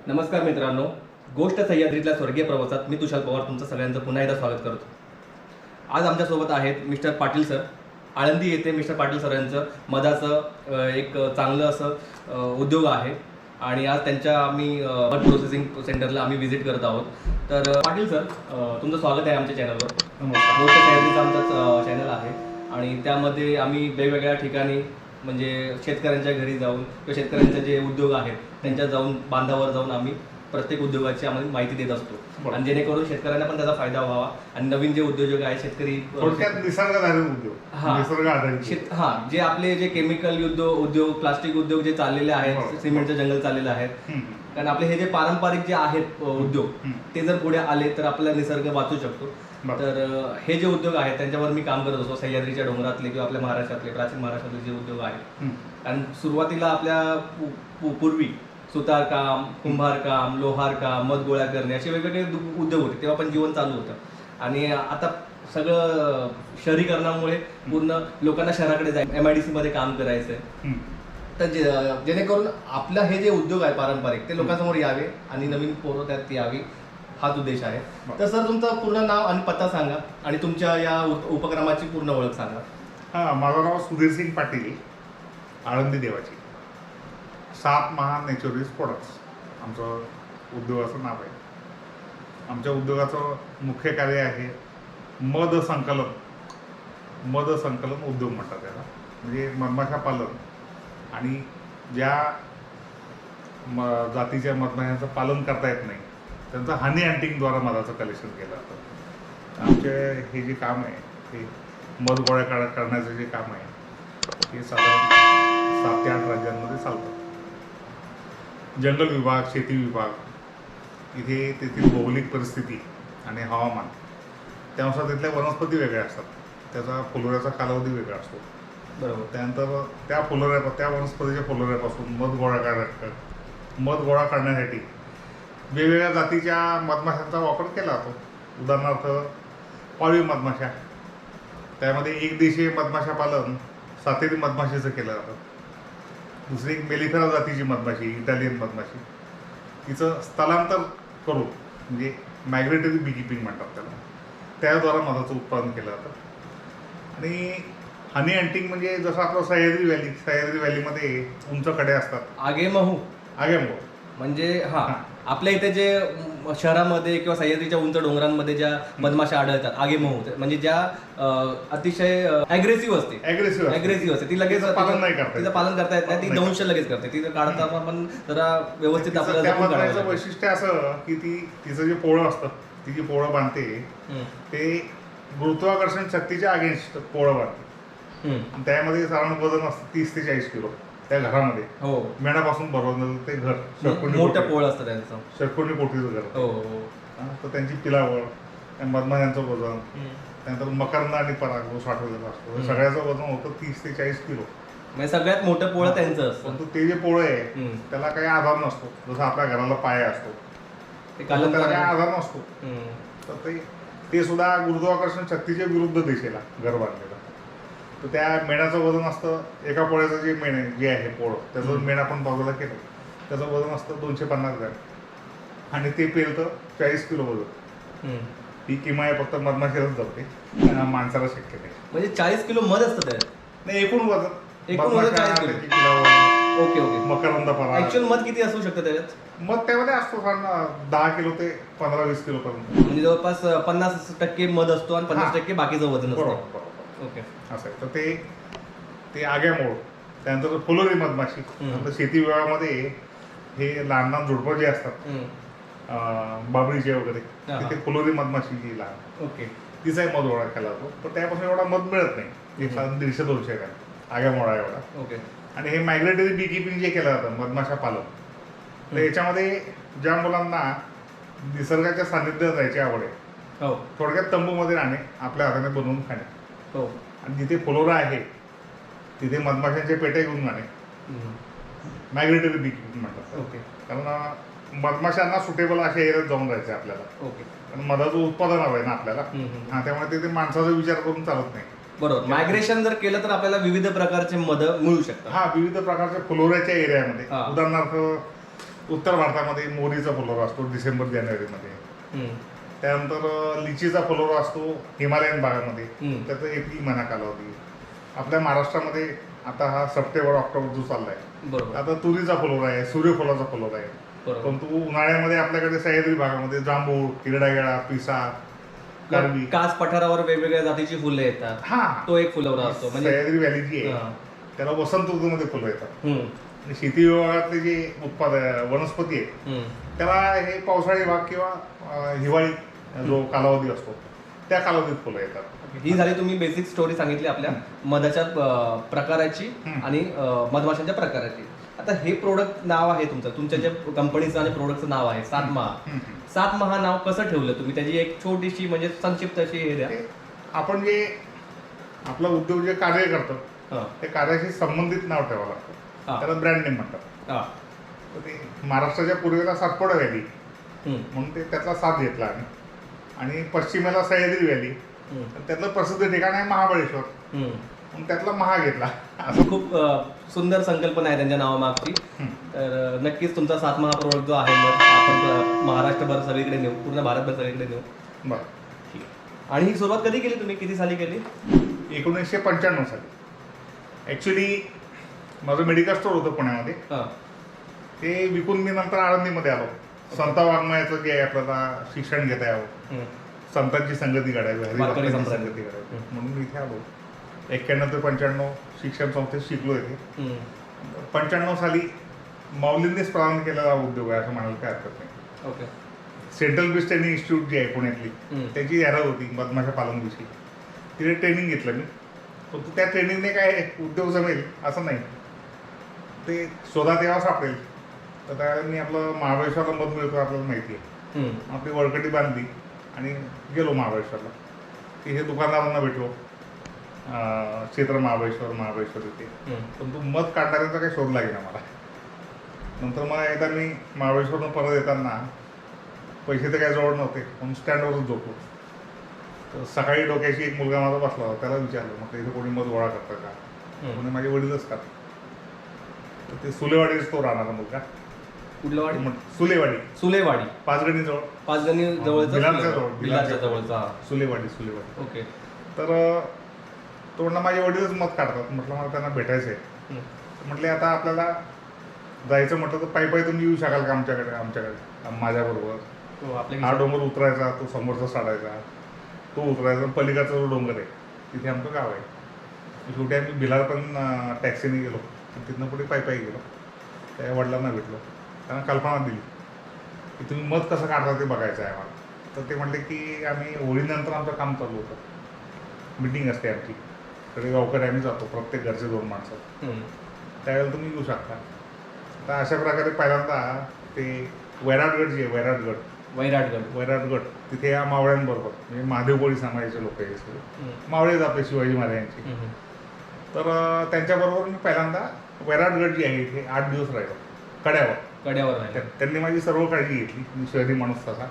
नमस्कार मित्रांनो, गोष्ट सह्याद्रीतल्या स्वर्गीय प्रवासात मी तुषार पवार तुमचं सगळ्यांचं पुन्हा एकदा स्वागत करतो. आज आमच्यासोबत आहेत मिस्टर पाटील सर. आळंदी येथे मिस्टर पाटील सर यांचं मधाचं एक चांगलं असं उद्योग आहे आणि आज त्यांच्या आम्ही मध प्रोसेसिंग सेंटरला आम्ही व्हिजिट करत आहोत. तर पाटील सर, तुमचं स्वागत आहे आमच्या चॅनलवर. गोष्ट सह्याद्रीचा आमचा चॅनल आहे आणि त्यामध्ये आम्ही वेगवेगळ्या ठिकाणी म्हणजे शेतकऱ्यांच्या घरी जाऊन किंवा शेतकऱ्यांचे जे उद्योग आहेत त्यांच्या जाऊन बांधावर जाऊन आम्ही प्रत्येक उद्योगाची आम्हाला माहिती देत असतो आणि जेणेकरून शेतकऱ्यांना पण त्याचा फायदा व्हावा आणि नवीन जे उद्योजक आहेत शेतकरी निसर्गाधारित उद्योग जे आपले जे केमिकल उद्योग प्लास्टिक उद्योग जे चाललेले आहेत, सिमेंटचं जंगल चाललेलं आहे, कारण आपले हे जे पारंपरिक जे आहेत उद्योग ते जर पुढे आले तर आपला निसर्ग वाचू शकतो. तर हे जे उद्योग आहेत त्यांच्यावर मी काम करत असतो. सह्याद्रीच्या डोंगरातले किंवा आपल्या महाराष्ट्रातले प्राचीन महाराष्ट्रातले जे उद्योग आहेत, कारण सुरुवातीला आपल्या पूर्वी सुतारकाम, कुंभारकाम, लोहारकाम, मध गोळा करणे असे वेगवेगळे उद्योग होते. तेव्हा पण जीवन चालू होतं आणि आता सगळं शहरीकरणामुळे पूर्ण लोकांना शहराकडे जायचं, MIDC मध्ये काम करायचंय. तर जेणेकरून आपलं हे जे उद्योग आहे पारंपरिक ते लोकांसमोर यावे आणि नवीन पोरं त्यात यावी, हाच उद्देश आहे. तर सर, तुमचं पूर्ण नाव आणि पत्ता सांगा आणि तुमच्या या उपक्रमाची पूर्ण ओळख सांगा. माझं नाव सुधीर सिंग पाटील, आळंदी देवाची. 7 महान नॅचरलिस्ट प्रोडक्ट्स आमचं उद्योगाचं नाव आहे. आमच्या उद्योगाचं मुख्य कार्य आहे मध संकलन उद्योग म्हणतात त्याला. म्हणजे मधमाशा पालन आणि ज्या जातीच्या मधमाशांचं पालन करता येत नाही त्यांचं हनी हंटिंगद्वारा मधाचं कलेक्शन केलं जातं. आमचे हे जे काम आहे ते मध गोळा करण्याचं जे काम आहे हे साधारण 7 ते 8 राज्यांमध्ये चालतं. जंगल विभाग, शेती विभाग, इथे तेथील भौगोलिक परिस्थिती आणि हवामान त्यानुसार तिथल्या वनस्पती वेगळ्या असतात. त्याचा फुलोऱ्याचा कालावधी वेगळा असतो. बरोबर. त्यानंतर त्या वनस्पतीच्या फुलोऱ्यापासून मध गोळा करण्यासाठी वेगवेगळ्या जातीच्या मधमाशांचा वापर केला जातो. उदाहरणार्थ पाळीव मधमाशा, त्यामध्ये एक देशीय मधमाशा पालन सातेरी मधमाशीचं केलं जातं. दुसरी एक मेलिफेरा जातीची मधमाशी, इटालियन मधमाशी, तिचं स्थलांतर करून म्हणजे मायग्रेटरी बीकीपिंग म्हणतात त्याला, त्याद्वारा मधाचं उत्पादन केलं जातं. आणि हनी हंटिंग म्हणजे जसं आपलं सह्याद्री व्हॅलीमध्ये उंच कडे असतात, आगेमहू म्हणजे आपल्या इथे जे शहरामध्ये किंवा सह्याद्रीच्या उंच डोंगरांमध्ये ज्या मधमाशा आढळतात, आगेमहू म्हणजे ज्या अतिशय अग्रेसिव्ह असते, ती लगेच तिचं पालन करता येत नाही, ती दंश लगेच करते. तिचं काढताना पण जरा व्यवस्थित आपल्याला वैशिष्ट्य असं की तिचं जे पोळं असतं, ती जी पोळं बांधते ते गुरुत्वाकर्षण शक्तीच्या अगेन्स्ट पोळं बांधते. त्यामध्ये साधारण वजन असतं 30 ते 40 किलो. त्या घरामध्ये मेणापासून बनवलेलं ते घर मोठं पोळ असतं त्यांचं, षटकोनी कोटीचं घर. तर त्यांची पिलावळ, मधमाशांचं वजन, त्यानंतर मकरंद आणि पराग साठवलेला असतो. सगळ्याचं वजन होतं 30 ते 40 किलो. म्हणजे सगळ्यात मोठं पोळं त्यांचं असतं. परंतु ते जे पोळं आहे त्याला काही आधार नसतो. जसं आपल्या घराला पाया असतो त्याला काही आधार नसतो. तर ते सुद्धा गुरुत्वाकर्षण शक्तीच्या विरुद्ध दिशेला घर बांधलेलं. तर त्या मेणाचं वजन असतं, एका पोळ्याचं जे मेण जे आहे पोळं, त्याचं मेण आपण बाजूला केलं त्याचं वजन असतं 250 ग्रॅम आणि ते पेलतं 40 किलो वजन. ही किमया फक्त मधमाशीलाच जाते, माणसाला शक्य नाही. म्हणजे 40 किलो मध असतं त्यात? नाही, एकूण वजन 40 किलो. ओके. मकरंद पराग. ऍक्च्युअल मध किती असू शकतं त्याच्यात? मध त्यामध्ये असतो 10 किलो ते 15-20 किलो पर्यंत. म्हणजे जवळपास 50% मध असतो आणि 50% बाकीचं वजन असतं. ओके, असं आहे. तर ते आग्यामोळ, त्यानंतर फुलोरी मधमाशी. नंतर शेती विभागामध्ये हे लहान लहान झुडपं जे असतात बाबळीचे वगैरे, तिथे फुलोरी मधमाशी जी लहान, ओके, तिचाही मध गोळा केला जातो. पण त्यापासून एवढा मध मिळत नाही, 150-200 ग्रॅम आग्यामोळा एवढा. ओके. आणि हे मायग्रेटरी बी किपिंग जे केलं जातं मधमाशा पालन, तर याच्यामध्ये ज्या मुलांना निसर्गाच्या सानिध्यात जायची आवड आहे, थोडक्यात तंबूमध्ये राहणे, आपल्या हाताने बनवून खाणे, आणि जिथे फुलोरा आहे तिथे मधमाशांचे पेटे घेऊन जाणे, मायग्रेटरी बी किपिंग म्हणतात. ओके. कारण मधमाशांना सुटेबल अशा एरियात जाऊन जायचं आपल्याला. ओके. कारण मधाचं उत्पादन हवं आहे ना आपल्याला. त्यामुळे तिथे माणसाचा विचार करून चालत नाही. बरोबर. मायग्रेशन जर केलं तर आपल्याला विविध प्रकारचे मध मिळू शकतात. विविध प्रकारच्या फुलोऱ्याच्या एरियामध्ये. उदाहरणार्थ उत्तर भारतामध्ये मोहरीचा फुलोरा असतो डिसेंबर जानेवारीमध्ये. त्यानंतर लिचीचा फुलोरा असतो हिमालयन भागामध्ये, त्याचा एप्रिल महिना कालावधी. आपल्या महाराष्ट्रामध्ये आता हा सप्टेंबर ऑक्टोबर जो चाललाय, बरोबर. आता तुरीचा फुलोरा आहे, सूर्यफुलाचा फुलोरा आहे. परंतु उन्हाळ्यामध्ये आपल्याकडे सह्याद्री भागामध्ये जांभूळ, हिरडागेळा, पिसा, कारवी, कास पठारावर वेगवेगळ्या जातीची फुलं येतात. हा तो एक फुलवरा असतो. म्हणजे सह्याद्री व्हॅली जी आहे त्याला वसंत ऋतूमध्ये फुलं येतात. आणि शेती विभागातले जे वनस्पती आहे त्याला हे पावसाळी भाग किंवा हिवाळी जो कालावधी असतो त्या कालावधीत फुलं येतात. ही झाली तुम्ही बेसिक स्टोरी सांगितली आपल्या मधाच्या प्रकाराची आणि मधमाशांच्या प्रकाराची. आता हे प्रोडक्ट नाव आहे तुमच्या जे कंपनीचं आणि प्रोडक्टचं नाव आहे सातमहा. सातमहा नाव कसं ठेवलं तुम्ही? त्याची एक छोटीशी म्हणजे संक्षिप्त अशी हे द्या. आपण जे आपला उद्योग जे कार्य करतो त्या कार्याशी संबंधित नाव ठेवावं लागतं, त्याला ब्रँड नेम म्हणतात. तर ते महाराष्ट्राच्या पूर्वेला सातपुडा व्हॅली म्हणून ते त्यातला साथ घेतला आम्ही, आणि पश्चिमेला सह्याद्री व्हॅली, त्यातलं प्रसिद्ध ठिकाण आहे महाबळेश्वर म्हणून त्यातला महा घेतला. असं खूप सुंदर संकल्पना आहे त्यांच्या नावामागची. तर नक्कीच तुमचा सातमहा प्रोडक्ट जो आहे मग आपण महाराष्ट्रभर सगळीकडे नेऊ, पूर्ण भारतभर सगळीकडे नेऊ. बरं. ठीक आहे. आणि ही सुरुवात कधी केली तुम्ही? किती साली केली? 1995 साली. ॲक्च्युली माझं मेडिकल स्टोअर होतं पुण्यामध्ये, ते विकून मी नंतर आळंदीमध्ये आलो. संत वाङ्मयाचं जे आहे आपल्याला शिक्षण घेता यावं, संतांची संगती काढावी, हरिभक्तांची संगती काढावी म्हणून मी इथे आलो. 91 ते 95 शिक्षण संस्थेत शिकलो इथे. 95 साली माऊलींनीच प्रारंभ केलेला उद्योग आहे असं म्हणायला काय हरकत नाही. Okay. Central bee training institute जी आहे पुण्यातली त्याची जाहिरात होती मधमाशा पालनविषयी. तिथे ट्रेनिंग घेतलं मी. पण त्या ट्रेनिंगने काय उद्योग जमेल असं नाही, ते शोधात यावं सापडेल. तर त्यावेळेला मी आपलं महाबळेश्वरला मध मिळतो आपल्याला माहिती आहे, आपली वळकटी बांधली आणि गेलो महाबळेश्वरला. तिथे दुकानदारांना भेटलो, क्षेत्र महाबळेश्वर इथे. पण तो मध काढणाऱ्यांचा काही शोध लागेल मला. नंतर मग एकदा मी महाबळेश्वरनं परत येताना पैसे तर काय जवळ नव्हते म्हणून स्टँडवरच झोपलो. तर सकाळी डोक्याशी एक मुलगा माझा बसला होता, त्याला विचारलं मग इथे कोणी मध गोळा करतं का? म्हणजे माझे वडीलच का. तर ते सुलेवाडीच तो राहणारा मुलगा. कुठलं वाडी? सुलेवाडी. सुलेवाडी. पाचगणी जवळ. पाचगणी जवळचा जवळचा सुलेवाडी. ओके. तर तो म्हणला माझे वडीलच मत काढतात. म्हटलं मला त्यांना भेटायचं आहे. म्हटले आता आपल्याला जायचं म्हटलं तर पायी तुम्ही येऊ शकाल का आमच्याकडे माझ्याबरोबर? हा डोंगर उतरायचा, तो समोरचा चढायचा, तो उतरायचा, पलीकडचा जो डोंगर आहे तिथे आमचं गाव आहे. शेवटी आम्ही भिलार पण टॅक्सीने गेलो, तिथनं पुढे पायी गेलो. त्या वडिलांना भेटलो, त्यांना कल्पना दिली की तुम्ही मध कसं काढता ते बघायचं आहे आम्हाला. तर ते म्हटले की आम्ही होळीनंतर आमचं काम चालू होतं, मीटिंग असते आमची, सगळे गावकरी आम्ही जातो, प्रत्येक घरचे 2 माणसं. त्यावेळेला तुम्ही येऊ शकता. तर अशा प्रकारे पहिल्यांदा ते वैराटगड जे आहे, वैराटगड तिथे या मावळ्यांबरोबर म्हणजे महादेवकोळी समाजाचे लोक आहे सगळे, मावळे जाते शिवाजी महाराजांची. तर त्यांच्याबरोबर मी पहिल्यांदा वैराटगड जी आहे इथे 8 दिवस राहिलो कड्यावर. त्यांनी माझी सर्व काळजी घेतली. मी शहरी माणूस तसा,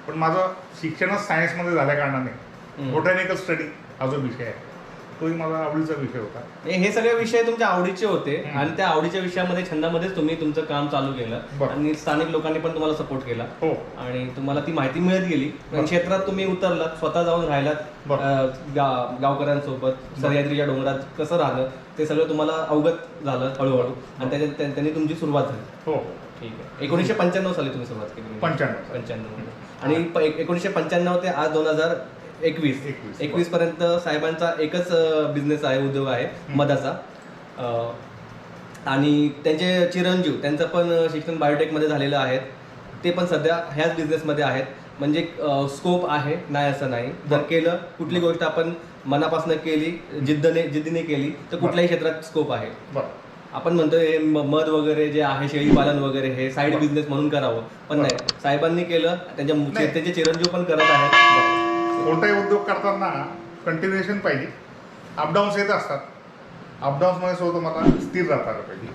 पण माझं शिक्षणच सायन्समध्ये झाल्या कारणाने बोटॅनिकल स्टडी हा जो विषय आहे तोही माझा आवडीचा विषय होता. हे सगळे विषय तुमच्या आवडीचे होते आणि त्या आवडीच्या विषयामध्ये छंदामध्येच तुम्ही तुमचं काम चालू केलं आणि स्थानिक लोकांनी पण तुम्हाला सपोर्ट केला. हो. आणि तुम्हाला ती माहिती मिळत गेली. क्षेत्रात तुम्ही उतरलात, स्वतः जाऊन राहिलात गावकऱ्यांसोबत, सह्याद्रीच्या डोंगरात कसं राहिलं ते सगळं तुम्हाला अवगत झालं हळूहळू आणि त्यांनी तुमची सुरुवात झाली. हो. ठीक आहे. 1995 साली तुम्ही सुरुवात केली. 95 आणि 1995 ते आज 2021 पर्यंत साहेबांचा एकच बिझनेस आहे, उद्योग आहे मधाचा. आणि त्यांचे चिरंजीव, त्यांचं पण शिक्षण बायोटेकमध्ये झालेलं आहे, ते पण सध्या ह्याच बिझनेसमध्ये आहेत. म्हणजे स्कोप आहे, नाही असं नाही. जर केलं कुठली गोष्ट आपण मनापासून केली, जिद्दीने केली तर कुठल्याही क्षेत्रात स्कोप आहे. आपण म्हणतो हे मध वगैरे जे आहे, शेळीपालन वगैरे हे साईड बिझनेस म्हणून करावं, पण नाही, साहेबांनी केलं, त्यांचे चिरंजीव पण करत आहेत. कोणताही उद्योग करताना कंटिन्युएशन पाहिजे. अपडाऊन्स येत असतात, अपडाऊन्समध्ये स्वतः मला स्थिर राहता आलं पाहिजे.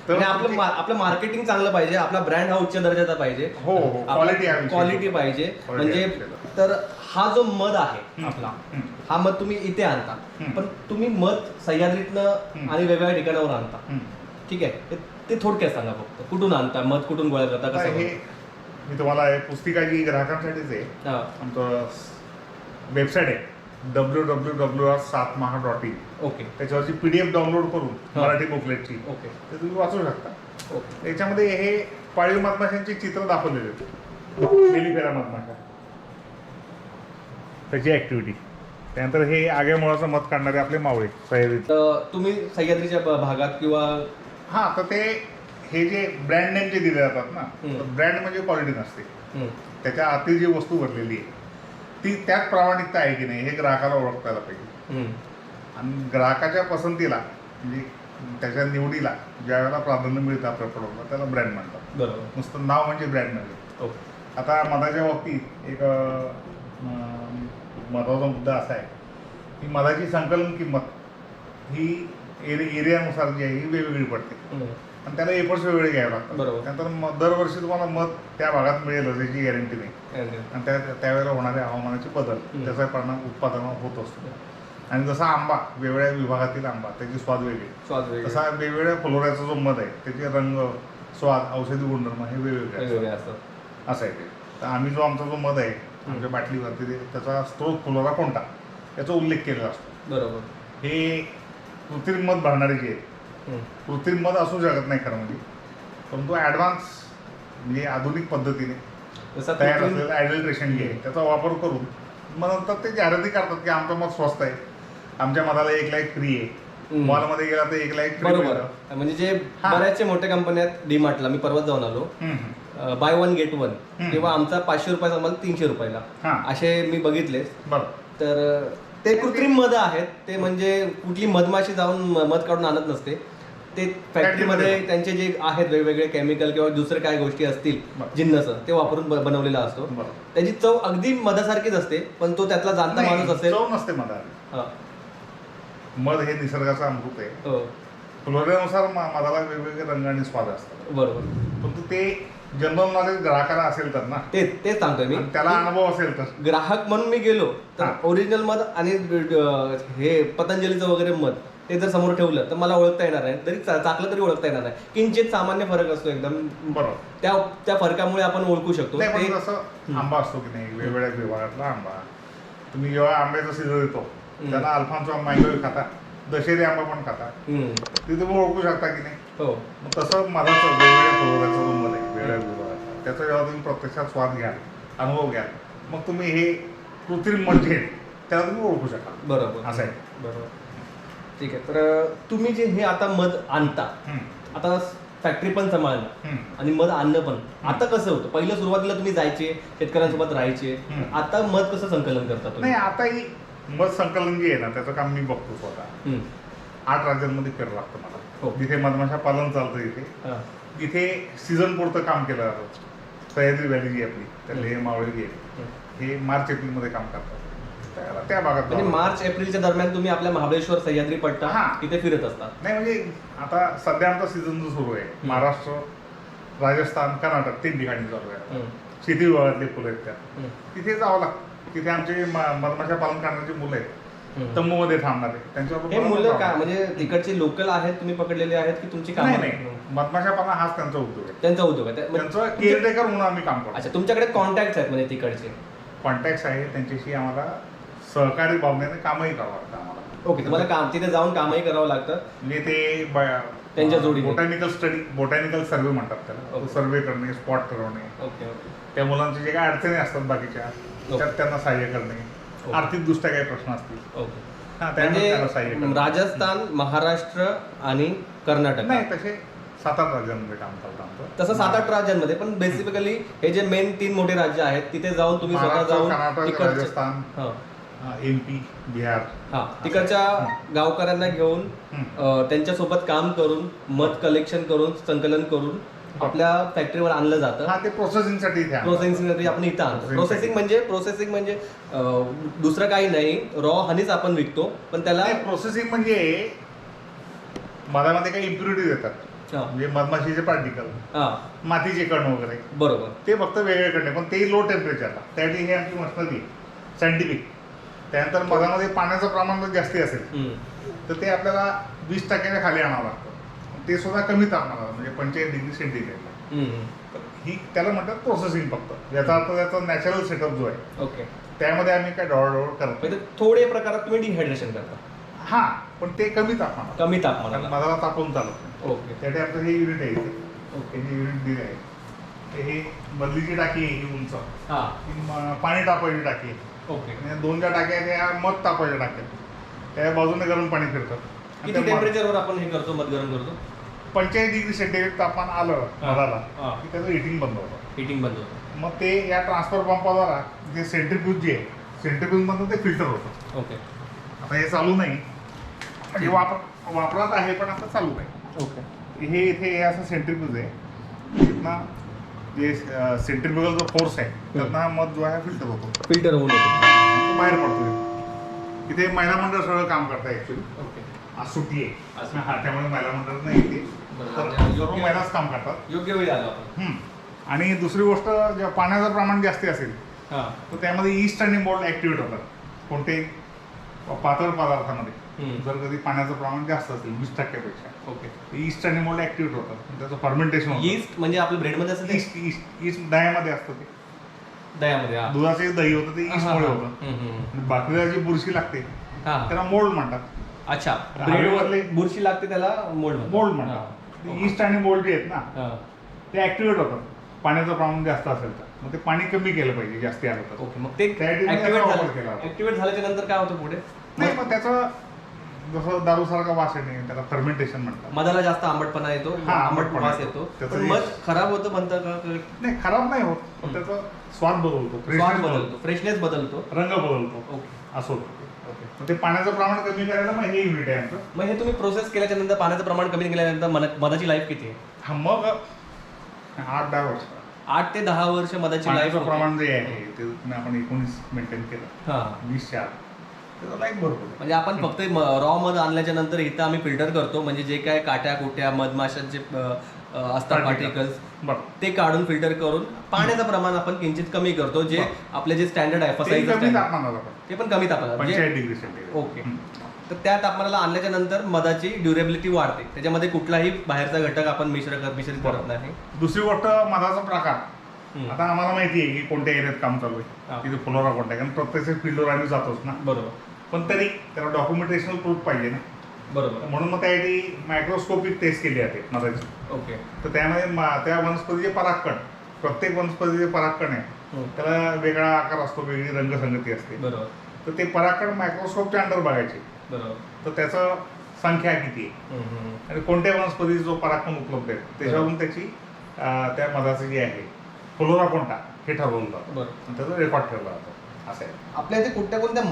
तर आपलं मार्केटिंग चांगलं पाहिजे, आपला ब्रँड हा उच्च दर्जाचा पाहिजे, क्वालिटी पाहिजे. म्हणजे तर हा जो मध आहे आपला, हा मध तुम्ही इथे आणता, पण तुम्ही मध सह्याद्रीतनं आणि वेगवेगळ्या ठिकाणावर आणता. ठीक आहे. ते थोडक्यात सांगा फक्त. कुठून आणता मध, कुठून गोळा करता, आता कसं हे करता? मी तुम्हाला पुस्तिका जी ग्राहकांसाठीच आहे. हा. आमचं वेबसाईट आहे www.satmaha.in. ओके त्याच्यावरची PDF डाउनलोड करून हा. मराठी बुकलेटची ओके ते तुम्ही वाचू शकता. ओके त्याच्यामध्ये हे पाळीव मधमाशांची चित्र दाखवलेले आहेत. मेलिफेरा मधमाशा, त्याची ऍक्टिव्हिटी. त्यानंतर हे आग्या मुळाचं मध काढणारे आपले मावळे सह्याद्री. तर तुम्ही सह्याद्रीच्या भागात किंवा हा, तर ते हे जे ब्रँड नेम जे दिले जातात ना, हम्म. ब्रँड म्हणजे क्वालिटी नसते. हम्म, त्याच्या आतील जी वस्तू भरलेली आहे ती त्यात प्रामाणिकता आहे की नाही हे ग्राहकाला ओळखतायला पाहिजे. हम्म, आणि ग्राहकाच्या पसंतीला म्हणजे त्याच्या निवडीला ज्या वेळेला प्राधान्य मिळतं आपल्या प्रोडक्टला त्याला ब्रँड म्हणतात. बरोबर. नुसतं नाव म्हणजे ब्रँड नव्हे. ओके आता मधाच्या बाबतीत एक महत्त्वाचा मुद्दा असा आहे की मधाची संकलन किंमत ही एरियानुसार जी आहे ही वेगवेगळी पडते हम्म, आणि त्याला एफर्ट्स वेगळे घ्यावे लागतात. बरोबर. त्यानंतर दरवर्षी तुम्हाला मध त्या भागात मिळेल याची गॅरंटी नाही. आणि- आणि त्यावेळेला होणारे हवामानाचे बदल त्याचा परिणाम उत्पादनावर होत असतो. आणि जसा आंबा वेगवेगळ्या विभागातील आंबा त्याची स्वाद वेगळी, स्वाद वेगळे तसा वेगवेगळ्या फुलोऱ्याचा जो मध आहे त्याचे रंग, स्वाद, औषधी गुणधर्म हे वेगवेगळे वेगवेगळे असतात. असतात. असं आहे ते. तर आम्ही जो आमचा जो मध आहे आमच्या बाटलीवरती त्याचा स्त्रोत फुलोरा कोणता याचा उल्लेख केलेला असतो. बरोबर. हे कृत्रिम मध भरणारे जे आहेत, हम्म, कृत्रिम मध असू शकत नाही खरं म्हणजे, परंतु ॲडव्हान्स म्हणजे आधुनिक पद्धतीने जसं तयार कृत्रिम- असलेलं ॲडल्ट्रेशन जे आहे त्याचा वापर करून मग नंतर ते जाहिराती करतात की आमचं मध स्वस्त आहे, आमच्या मधाला 1 लाख फ्री आहे, हम्म. मॉलमध्ये गेला तर 1 लाख फ्री. बरोबर. म्हणजे जे हा. बऱ्याचशे मोठ्या कंपन्या आहेत, डीमार्टला मी परवाच जाऊन आलो, बाय 1 गेट 1, तेव्हा आमचा 500 रुपयाचा माल 300 रुपयाला हां असे मी बघितले. बरं. तर ते कृत्रिम मध आहेत. ते म्हणजे कुठली मधमाशी जाऊन मध काढून आणत नसते. ते फॅक्टरीमध्ये त्यांचे जे आहेत वेगवेगळे केमिकल किंवा दुसरे काय गोष्टी असतील बरं. जिन्नस ते वापरून बनवलेला असतो. बरं. त्याची चव अगदी मधासारखीच असते, पण तो त्यातला जाणता नाही, माणूस असेल. चव नसते मधाला. हा. मध हे निसर्गाचा अमृत आहे. हो, फुलोऱ्यानुसार मधाला वेगवेगळे रंग आणि स्वाद असतात. बरोबर. परंतु ते जनरल नॉलेज ग्राहकाला असेल तर ना, तेच सांगतोय मी. आणि त्याला अनुभव असेल तर. ग्राहक म्हणून मी गेलो तर हा. ओरिजिनल मध आणि हे पतंजलीचं वगैरे मध ते जर समोर ठेवलं तर मला ओळखता येणार आहे. जरी चाकलं तरी ओळखता येणार नाही. किंचित सामान्य फरक असतो एकदम. बरोबर. त्या फरकामुळे आपण ओळखू शकतो. नाही, पण ते- जसं आंबा असतो की नाही, वेगवेगळ्या विभागातला आंबा, तुम्ही जेव्हा आंब्याचा सीझन येतो त्याला अल्फान्सो मँगो खाता, दशेरी आंबा पण खाता, हम्म. ते तुम्ही ओळखू शकता की नाही. हो, मग तसं मधाचं वेगवेगळ्या फुलोऱ्याचा जो मध आहे वेगवेगळ्या विभागात त्याचा जेव्हा तुम्ही प्रत्यक्षात स्वाद घ्याल, अनुभव घ्याल, मग तुम्ही हे कृत्रिम मध जे आहे, त्याला तुम्ही ओळखू शकाल. बरोबर. असं आहे. बरोबर. ठीक आहे. तर तुम्ही जे हे आता मध आणता, हम्म. आता फॅक्टरी पण सांभाळणं हम्म. आणि मध आणणं पण, आता कसं होतं? पहिलं सुरुवातीला तुम्ही जायचे, शेतकऱ्यांसोबत राहायचे. हम्म. आता मध कसं संकलन करता तुम्ही? नाही, आता ही मध संकलन जे आहे ना त्याचं काम मी बघतो स्वतः. हम्म. 8 राज्यांमध्ये फिरावं लागतं मला. हो. जिथे मधमाशा पालन चालतं इथे, हा. तिथे सीझन पुरतं काम केलं जातं. सह्याद्री व्हॅली जी आपली त्यातले हे मावळे जे आहेत, हम्म. हे मार्च एप्रिलमध्ये काम करतात. त्या भागात म्हणजे जावं. मार्च एप्रिलच्या दरम्यान तुम्ही आपल्या महाबळेश्वर सह्याद्री पट्टा हा. तिथे फिरत असतात. नाही म्हणजे आता सध्या आमचा सीझन जो सुरू आहे महाराष्ट्र, राजस्थान, कर्नाटक 3 ठिकाणी चालू आहे. हम्म. शेती विभागातले फुलं आहेत त्या, हम्म. तिथे जावं लागतं. तिथे आमचे मधमाशा पालन करणारी मुलं आहेत, हम्म. तंबूमध्ये थांबणारे, त्यांच्यावर हे मुलं काय म्हणजे तिकडचे लोकल आहेत, तुम्ही पकडलेले आहेत की तुमची नाही कामं? नाही, मधमाशा पालन हाच त्यांचा उद्योग आहे. त्यांचा उद्योग आहे. म्हणजे त्यांचं केअरटेकर म्हणून आम्ही काम करतो. अच्छा, तुमच्याकडे कॉन्टॅक्ट आहेत म्हणजे तिकडचे? कॉन्टॅक्ट्स आहे त्यांच्याशी, आम्हाला सहकारी भावनेने कामही करावं लागतं आम्हाला. ओके, तुम्हाला काम तिथे जाऊन कामही करावं लागतं. म्हणजे ते त्यांच्या जोडीने. बोटॅनिकल स्टडी, बोटॅनिकल सर्वे म्हणतात त्याला. ओके. सर्वे करणे, स्पॉट ठरवणे, ओके ओके त्या मुलांचे जे काही अडचणी असतात बाकीच्या त्यात त्यांना सहाय्य करणे, ओके. आर्थिकदृष्ट्या काही प्रश्न असतील ओके. हा, त्यामुळे त्याला सहाय्य म्हणजे करणे. राजस्थान, महाराष्ट्र आणि कर्नाटक, नाही, तसे 7-8 राज्यांमध्ये काम करतं आमचं. तसं 7-8 राज्यांमध्ये. पण बेसिकली हे जे मेन 3 मोठे राज्य आहेत तिथे जाऊन तुम्ही स्वतः महाराष्ट्र, जाऊन कर्नाटक, तिकडचे राजस्थान, हा MP, बिहार. हा तिकडच्या गावकऱ्यांना घेऊन त्यांच्यासोबत काम करून मध कलेक्शन करून संकलन करून आपल्या फॅक्टरीवर आणलं जातं. हा, ते प्रोसेसिंगसाठी इथे आणतात. प्रोसेसिंग आपण इथं आणतो. प्रोसेसिंग म्हणजे दुसरं काही नाही, रॉ हनीच आपण विकतो, पण त्याला प्रोसेसिंग म्हणजे मधामध्ये काही इम्प्युरिटीज येतात, हा म्हणजे मधमाशीचे पार्टिकल, हा मातीचे कण वगैरे, बरोबर. ते फक्त वेगळे करणे, पण तेही लो टेम्परेचरला. त्यासाठी हे आमची मशिनरी सायंटिफिक. त्यानंतर मधामध्ये पाण्याचं प्रमाण जर जास्ती असेल हम्म. तर ते आपल्याला 20% खाली आणावं लागतं. ते सुद्धा कमी तापमानात म्हणजे 45 डिग्री सेंटीग्रेडला. तर ही त्याला म्हणतात प्रोसेसिंग फक्त. याचा अर्थ त्याचा नॅचरल सेटअप जो आहे ओके. त्यामध्ये आम्ही काय ढवळढवळ करत नाही. थोडे प्रकारात तुम्ही डिहायड्रेशन करता. हां, पण ते कमी तापमानात. कमी कारण तापमानात. मधाला तापवून चालत नाही. ओके. त्यासाठी आपलं हे युनिट आहे इथे. ओके. हे युनिट दिले आहे. हे बदलीची टाकी आहे ही उंच. हां. ही पाणी तापवायची टाकी आहे. ओके. आणि 2 ज्या टाक्या आहेत ह्या मध तापवायच्या टाक्या आहेत. त्या बाजूने गरम पाणी फिरतं. किती टेम्परेचरवर आपण हे करतो, मध गरम करतो? 45 डिग्री सेंटीग्रेड तापमान आलं मधाला हां. की त्याचं हिटिंग बंद होतं. हिटिंग बंद होतं. मग ते या ट्रान्सफर पंपाद्वारा जे सेंट्रीफ्यूज जे आहे सेंट्रीफ्यूजमधून ते फिल्टर होतं. ओके. आता हे चालू नाही म्हणजे वापरात आहे पण आता चालू नाही. ओके. हे इथे हे असं सेंट्रीफ्यूज आहे. तिथनं जे सेंट्रीफ्युगल जो फोर्स आहे त्यातनं हा मध जो आहे फिल्टर होतो. फिल्टर होऊन होतो. तो बाहेर पडतो. इथे महिला मंडळ सगळं काम करतं ॲक्च्युली. ओके. आज सुट्टी आज आहे. सुट्टी. हा, त्यामुळे महिला मंडळ नाही येते. बरोबर. तर सर्व महिलाच काम करतात. योग्य वेळी आलो आपण. आणि दुसरी गोष्ट जेव्हा पाण्याचं प्रमाण जास्ती असेल हां. तर त्यामध्ये ईस्ट आणि मोल्ड ॲक्टिवेट होतात. कोणते पातळ पदार्थामध्ये जर कधी पाण्याचं प्रमाण जास्त असेल 20%पेक्षा ओके. ईस्ट आणि मोल्ड ॲक्टिवेट होतात. त्याचं फर्मेंटेशन होतं. ईस्ट म्हणजे आपल्या ब्रेडमध्ये असतं ते? ईस्ट ईस्ट ईस्ट दह्यामध्ये असतं ते. दह्यामध्ये. हां. दुधाचे दही होतं ते ईस्टमुळे होतं. आणि बाकीला जी बुरशी लागते हां. त्याला मोल्ड म्हणतात. अच्छा. हवेवरले- ब्रेडवर बुरशी लागते त्याला मोल्ड मोल्ड म्हणतात. ईस्ट आणि मोल्ड जे आहेत ना ते ॲक्टिवेट होतात पाण्याचं प्रमाण जास्त असेल तर. मग ते पाणी कमी केलं पाहिजे जास्ती आलं तर. ओके. मग ते त्यासाठी त्याचा ऍक्टिव्हेट वापर झालं. केला होता. ऍक्टिव्हेट झाल्याच्या नंतर काय होतं पुढे? नाही, मग त्याचं जसं दारूसारखा वास येणे त्याला फर्मेंटेशन म्हणतात. मधाला जास्त आंबटपणा येतो. हा, आंबट आंबटपणा वास येतो. येतो. त्याचं पण हे- मध खराब होतं म्हणतं का? नाही, खराब नाही होत पण त्याचा स्वाद बदलतो, स्वाद freshness बदलतो, फ्रेशनेस बदलतो. रंग बदलतो. ओके. असं होतं. ओके. मग ते पाण्याचं प्रमाण कमी करायला मग हे युनिट आहे आमचं. मग हे तुम्ही प्रोसेस केल्याच्या नंतर पाण्याचं प्रमाण कमी केल्यानंतर मधाची लाईफ किती आहे? हा, मग 8-10 वर्ष 8 ते 10 वर्ष मधाची लाईफ. पाण्याचं प्रमाण जे आहे ते आपण 19 मेंटेन केलं. हां. 20 त्याचा लाईफ भरपूर. म्हणजे आपण फक्त रॉ मध आणल्याच्या नंतर इथं आम्ही फिल्टर करतो. म्हणजे जे काय काट्या कुट्या मधमाशांचे असतात पार्टिकल्स बरं. ते काढून फिल्टर करून पाण्याचं प्रमाण आपण किंचित कमी करतो. जे आपले जे स्टँडर्ड आहे ते फसाईचं कमी standard, तापमानाला पण ते पण कमी तापमानात. 45 डिग्री सेंटीग्रेड. ओके. तर त्या तापमानाला आणल्याच्या नंतर मधाची ड्युरेबिलिटी वाढते. त्याच्यामध्ये कुठलाही बाहेरचा घटक आपण मिश्रित करत नाही. दुसरी गोष्ट मधाचा प्रकार. आता आम्हाला माहिती आहे की कोणत्या एरियात काम चालू हा. आहे तिथे फ्लोरा कोणत्या आहे. कारण प्रत्यक्ष फील्डवर आम्ही जातोच ना. बरोबर. पण तरी त्याला डॉक्युमेंटेशन प्रूफ पाहिजे ना. बरोबर. म्हणून मग त्यासाठी मायक्रोस्कोपिक टेस्ट केली जाते मधाची. ओके. तर त्यामध्ये त्या वनस्पतीचे परागकण प्रत्येक वनस्पतीचे परागकण आहे त्याला वेगळा आकार असतो, वेगळी रंगसंगती असते. बरोबर. तर ते परागकण मायक्रोस्कोपच्या अंडर बघायचे. बरोबर. तर त्याचं संख्या किती आहे आणि कोणत्या वनस्पतीचा जो परागकण उपलब्ध आहे त्याच्यावरून त्याची त्या मधाचं जे आहे फ्लोरा कोणता हे ठरवलं जातं. बरोबर. आणि त्याचा रेकॉर्ड ठेवला जातो. असं आहे. आपल्या इथे कोणत्या कोणत्या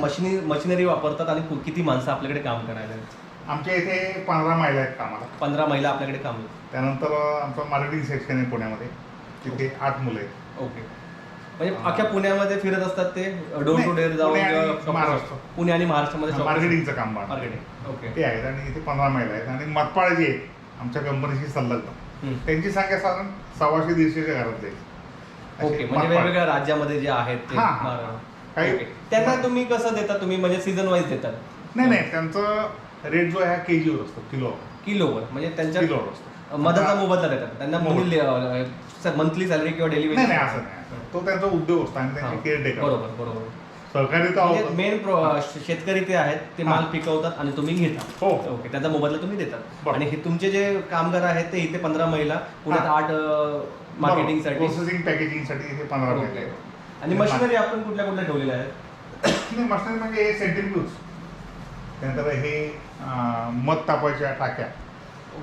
मशिनरी वापरतात आणि किती माणसं आपल्याकडे काम करायला आहेत? आमच्या इथे 15 महिला आहेत कामाला. 15 महिला आपल्याकडे काम आहेत. त्यानंतर आमचं मार्केटिंग सेक्शन आहे पुण्यामध्ये तिथे 8 मुलं आहेत. ओके. म्हणजे अख्ख्या पुण्यामध्ये फिरत असतात ते डोर टू डोर जाऊन पुणे आणि किंवा महाराष्ट्र. पुणे आणि महाराष्ट्रामध्ये shop- मार्केटिंगचं काम मार्केटिंग. ओके. ते आहेत. आणि इथे 15 महिला आहेत. आणि मतपाळ जे आहेत आमच्या कंपनीशी संलग्न त्यांची संख्या साधारण 150-150च्या घरात जाईल. ओके. म्हणजे वेगवेगळ्या राज्यामध्ये जे आहेत ते. हां, हां. काही- ओके. त्यांना तुम्ही कसं देता? तुम्ही म्हणजे सीझन वाईज देतात? नाही, त्यांचं रेट जो आहे केजीवर असतो, किलोवर. म्हणजे त्यांच्या किलोवर असतो. मधाचा मोबदला देतात त्यांना. मंथली सॅलरी किंवा डेली नाही, असं नाही. तो त्यांचा उद्योग असतो आणि त्यांचे केअरटेकर. बरोबर. बरोबर. सहकारी तर आहोत. मेन शेतकरी ते आहेत ते माल पिकवतात आणि तुम्ही घेता. हो. ओके. त्याचा मोबदला तुम्ही देतात. बरोबर. आणि हे तुमचे जे कामगार आहेत ते इथे 15 महिला, पुण्यात 8 मार्केटिंगसाठी. प्रोसेसिंग पॅकेजिंगसाठी इथे 15 महिला आहेत. आणि मशिनरी आपण कुठल्या कुठल्या ठेवलेल्या आहेत? नाही, मशिनरी म्हणजे हे सेंट्रीफ्यूज, त्यानंतर हे मध तापवायच्या टाक्या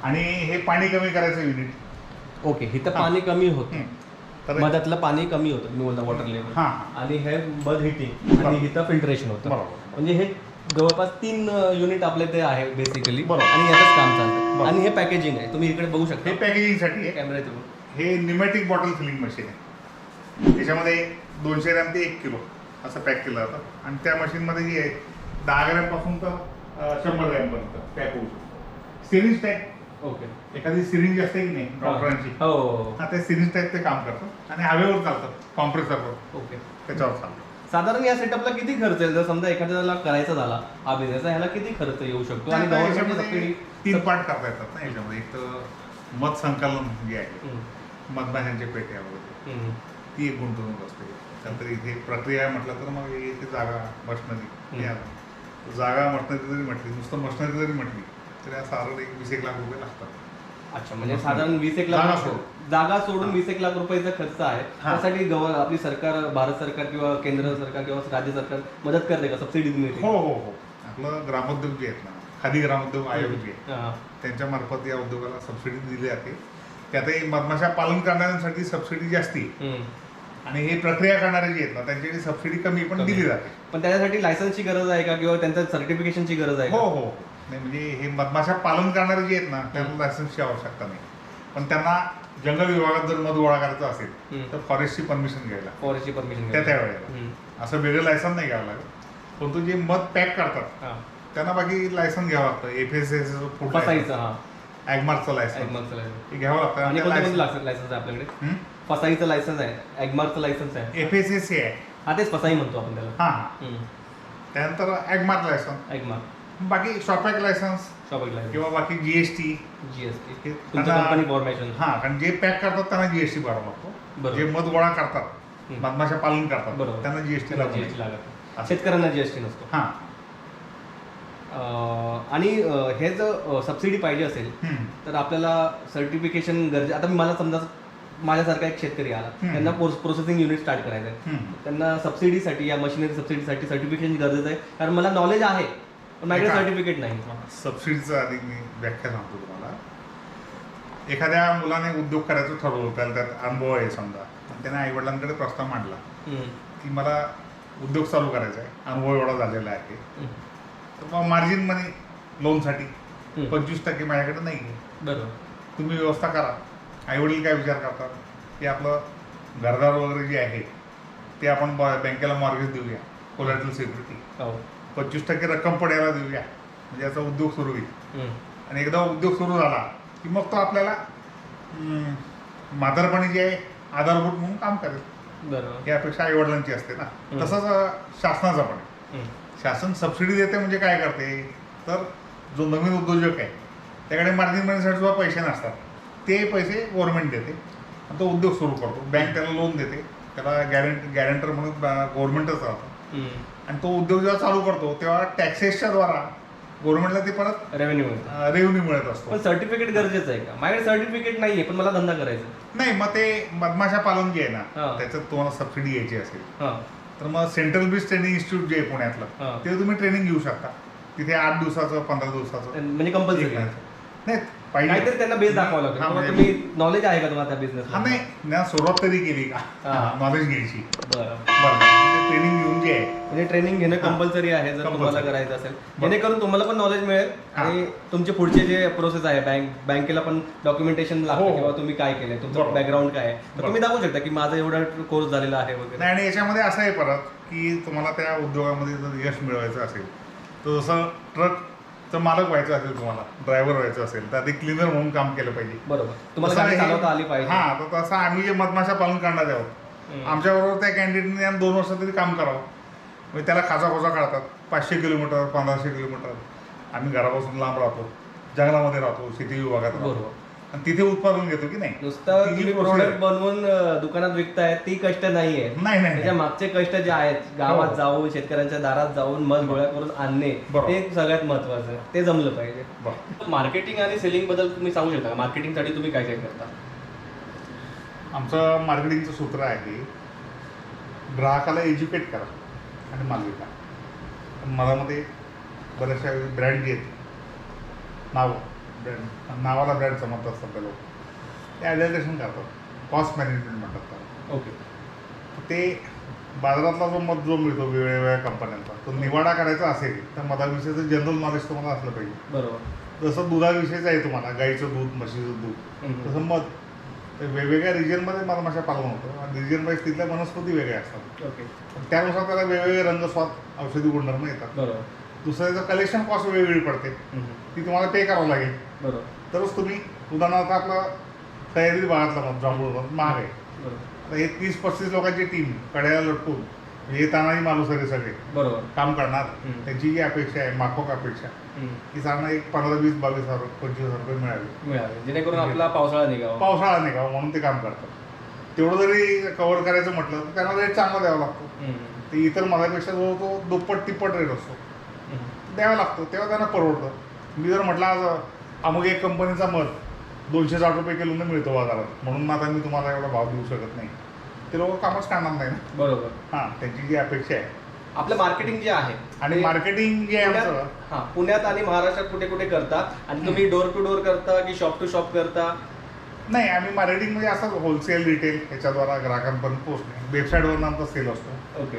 आणि हे पाणी कमी करायचं युनिट. ओके. इथं पाणी कमी होतं. तर मधातलं पाणी कमी होतं तुम्ही बोलता वॉटर लेवल. हां. आणि हे मध हिटिंग आणि इथं फिल्ट्रेशन होतं. बरोबर. म्हणजे हे जवळपास 3 युनिट आपले ते आहे बेसिकली. बरोबर. आणि यातच काम चालतं. बरोबर. आणि हे पॅकेजिंग आहे. तुम्ही इकडे बघू शकता हे पॅकेजिंगसाठी आहे. कॅमेऱ्यातून. हे न्यूमॅटिक बॉटल फिलिंग मशीन आहे. त्याच्यामध्ये 200 ग्रॅम ते 1 किलो असं पॅक केलं जातं. आणि त्या मशीनमध्ये जी आहे 10 ग्रॅमपासून तर 100 ग्रॅमपर्यंत पॅक होऊ शकतो. Syringe type. ओके. एखादी सिरिंज असते की नाही डॉक्टरांची, हो. हा त्या सिरिंज टाईप ते काम करतं आणि हवेवर चालतं, कॉम्प्रेसरवर ओके. त्याच्यावर चालतं. साधारण या सेटअपला किती खर्च येईल? जर समजा एखाद्याला करायचा झाला हा बिझनेस, ह्याला किती खर्च येऊ शकतो? आणि आता गव्हर्नमेंट याच्यामध्ये 3 पार्ट करता येतात ना याच्यामध्ये. एक तर मध संकलन जे आहे, मधमाशांचे पेट्या वगैरे, ती एक गुंतवणूक असते. त्यानंतर इथे प्रक्रिया म्हटलं तर मग इथे जागा, मशनरी, जागा मशनरी जरी म्हटली, नुसतं मशनरी जरी म्हटली तर या साधारण 20-1 लाख रुपये लागतात. अच्छा, म्हणजे साधारण 20-1 लाख जागा सोडून 20-1 लाख रुपयाचा खर्च आहे. त्यासाठी आपली सरकार, भारत सरकार किंवा केंद्र सरकार किंवा राज्य सरकार मदत करते का? सबसिडी मिळते? हो हो हो. आपलं ग्रामोद्योग जे आहेत ना, खादी ग्रामोद्योग आयोग जे आहे, त्यांच्या मार्फत या उद्योगाला सबसिडी दिली जाते. त्यातही मधमाशा पालन करणाऱ्यांसाठी सबसिडी जास्ती, आणि हे प्रक्रिया करणारे जे आहेत ना त्यांच्यासाठी सबसिडी कमी पण दिली जाते. पण त्याच्यासाठी लायसन्सची गरज आहे का, किंवा त्यांच्या सर्टिफिकेशनची गरज आहे? हो हो. नाही म्हणजे हे मधमाशा पालन करणारे जे आहेत ना त्यांना लायसन्सची आवश्यकता नाही. पण त्यांना जंगल विभागात जर मध गोळा करायचा असेल तर फॉरेस्टची परमिशन घ्यायला, फॉरेस्टची परमिशन त्यावेळेला असं वेगळं लायसन नाही घ्यावं लागत. परंतु जे मध पॅक करतात त्यांना बाकी लायसन घ्यावं लागतं. FSS फूड ॲग्मार्कचं लायसन हे घ्यावं लागतं. आणि कोणते लायसन्स आहे आपल्याकडे? फसाईचं लायसन्स आहे, ॲग्मार्कचं लायसन्स आहे, FSS आहे. हा तेच फसाई म्हणतो आपण त्याला. हां. त्यानंतर ॲग्मार्क लायसन, बाकी शॉपॅक लायसन्स किंवा बाकी GST. Company formation. हां, कारण जे पॅक करतात त्यांना GST भरावा लागतो. जे मध गोळा करतात, मधमाशा पालन करतात, त्यांना GST लागतो. शेतकऱ्यांना GST नसतो. हां. आणि हे जर सबसिडी पाहिजे असेल तर आपल्याला सर्टिफिकेशन गरजे. आता मला समजा माझ्यासारखा एक शेतकरी आला, त्यांना प्रोसेसिंग युनिट स्टार्ट करायचं आहे, त्यांना सबसिडीसाठी या मशिनरी सबसिडीसाठी सर्टिफिकेशन गरजेचं आहे. कारण मला नॉलेज आहे पण माझ्याकडे सर्टिफिकेट नाही. सबसिडीचं आधी मी व्याख्या सांगतो तुम्हाला. एखाद्या मुलाने उद्योग करायचं ठरवलं, त्याला त्यात अनुभव आहे समजा, त्याने आईवडिलांकडे प्रस्ताव मांडला की मला उद्योग चालू करायचा आहे, अनुभव एवढा झालेला आहे, तर मग मार्जिन मनी लोनसाठी 25% माझ्याकडे नाही आहे, बरोबर, तुम्ही व्यवस्था करा. आईवडील काय विचार करतात की आपलं घरदार वगैरे जे आहे ते आपण बँकेला मॉर्गेज देऊया, कोलॅटरल सिक्युरिटी, 25% रक्कम पडायला देऊया, म्हणजे याचा उद्योग सुरू होईल. आणि एकदा उद्योग सुरू झाला की मग तो आपल्याला म्हातारपणी जे आहे आधारभूत म्हणून काम करेल. बरोबर, ही अपेक्षा आईवडिलांची असते ना. तसंच शासनाचा पण आहे. शासन सबसिडी देते म्हणजे काय करते, तर जो नवीन उद्योजक आहे त्याकडे मार्जिन मनीसाठी सुद्धा पैसे नसतात, ते पैसे गव्हर्नमेंट देते आणि तो उद्योग सुरू करतो. बँक त्याला लोन देते, त्याला गॅरंटर म्हणून गव्हर्नमेंटच राहतं. आणि तो उद्योग जेव्हा चालू करतो तेव्हा टॅक्सेसच्या द्वारा गव्हर्नमेंटला ते परत रेव्हेन्यू मिळत असतो. पण सर्टिफिकेट गरजेचं आहे का? माझ्याकडे सर्टिफिकेट नाहीये पण मला धंदा करायचा नाही. मग ते मधमाशा पालन जे आहे ना त्याच्यात तुम्हाला सबसिडी घ्यायची असेल तर मग सेंट्रल बीज ट्रेनिंग इन्स्टिट्यूट जे आहे पुण्यातलं, ते तुम्ही ट्रेनिंग घेऊ शकता. तिथे 8 दिवसाचं 15 दिवसाचं म्हणजे कंपल्सरी नाही पाहिजे, काहीतरी त्यांना बेस दाखवावं लागतं. तुम्ही नॉलेज आहे का तुम्हाला त्या बिझनेस? हा नाही, सुरुवात तरी केली का नॉलेज घ्यायची. बरं, ट्रेनिंग घेऊन जे आहे म्हणजे ट्रेनिंग घेणं कंपल्सरी आहे जर तुम्हाला करायचं असेल, जेणेकरून तुम्हाला पण नॉलेज मिळेल आणि तुमचे पुढचे जे प्रोसेस आहे बँकेला पण डॉक्युमेंटेशन लागतं किंवा तुम्ही काय केलंय, तुमचं बॅकग्राऊंड काय आहे, तर तुम्ही दाखवू शकता की माझा एवढा कोर्स झालेला आहे वगैरे. आणि याच्यामध्ये असं आहे परत की तुम्हाला त्या उद्योगामध्ये जर यश मिळवायचं असेल तर जसं ट्रकचं मालक व्हायचं असेल, तुम्हाला ड्रायव्हर व्हायचं असेल तर आधी क्लिनर म्हणून काम केलं पाहिजे. बरोबर, तुम्हाला गाडी चालवता आली पाहिजे. हां, तर तसं आम्ही जे मधमाशा पालन करणार आहोत आमच्याबरोबर त्या कॅन्डिडेटने 2 वर्ष तरी काम करावं. म्हणजे त्याला खाचा काढतात 500 किलोमीटर 1500 किलोमीटर. आम्ही घरापासून लांब राहतो, जंगलामध्ये राहतो, शेती विभागात राहतो आणि तिथे उत्पादन घेतो की नाही. नुसतं तुम्ही प्रोडक्ट बनवून दुकानात विकताय ती कष्ट नाहीये. नाही, त्याच्या मागचे कष्ट जे आहेत, गावात जाऊन शेतकऱ्यांच्या दारात जाऊन मध गोळा करून आणणे, ते सगळ्यात महत्वाचं, ते जमलं पाहिजे. मार्केटिंग आणि सेलिंग बद्दल तुम्ही सांगू शकता? मार्केटिंगसाठी तुम्ही काय काय करता? आमचं मार्केटिंगचं सूत्र आहे की ग्राहकाला एज्युकेट करा आणि माल विका. मधामध्ये बऱ्याचशा ब्रँड जे आहेत, नावाला ब्रँड समजतात सध्या लोक, ते ॲडव्हर्टायझेशन करतात, कॉस्ट मॅनेजमेंट म्हणतात त्याला. ओके, ते बाजारातला जो मिळतो वेगवेगळ्या कंपन्यांचा, तो निवाडा करायचा असेल तर मधाविषयीचं जनरल नॉलेज तुम्हाला असलं पाहिजे. बरोबर, जसं दुधाविषयीचं आहे तुम्हाला, गाईचं दूध, म्हशीचं दूध, तसं मध. वेगवेगळ्या रिजनमध्ये मधमाशा पालन होतं आणि रिजन वाईज तिथल्या वनस्पती वेगळ्या असतात. ओके, त्यानुसार त्याला वेगवेगळे रंग, स्वाद, औषधी गुणधर्म येतात. बरोबर. दुसऱ्याचं कलेक्शन कॉस्ट वेगवेगळी पडते, ती तुम्हाला पे करावं लागेल. बरोबर, तरच तुम्ही उदाहरणार्थ आपला तयारी भागातला मध, जांभूळ मध महाग आहे. बरोबर. आता हे 30-35 लोकांची टीम कड्याला लटकून हे तानाजी मालुसरे सगळे बरोबर. काम करणार, हम्म. त्यांची जी अपेक्षा आहे, माफक अपेक्षा, की त्यांना एक 15-20-22,000 25,000 रुपये मिळावे जेणेकरून आपला पावसाळा निघावा. पावसाळा निघावा म्हणून ते काम करतात. तेवढं जरी कव्हर करायचं म्हटलं तर त्यांना रेट चांगला द्यावा लागतो. ते इतर मधापेक्षा जो तो दुप्पट तिप्पट रेट असतो द्यावा लागतो, तेव्हा त्यांना परवडतं. मी जर म्हटलं आज अमुक एक कंपनीचा मध 260 रुपये किलोने मिळतो बाजारात, म्हणून आता मी तुम्हाला एवढा भाव देऊ शकत नाही, ते लोक कामच करणार नाही ना. बरोबर. हां, त्यांची जी अपेक्षा आहे आपलं मार्केटिंग जे आहे आणि मार्केटिंग जे आहे आमचं, हां, पुण्यात आणि महाराष्ट्रात कुठे कुठे करता आणि तुम्ही डोर टू डोर करता की शॉप टू शॉप करता? नाही, आम्ही मार्केटिंग म्हणजे असं होलसेल रिटेल याच्याद्वारा ग्राहकांपर्यंत पोहोचणे. वेबसाईटवरून आमचा सेल असतो ओके.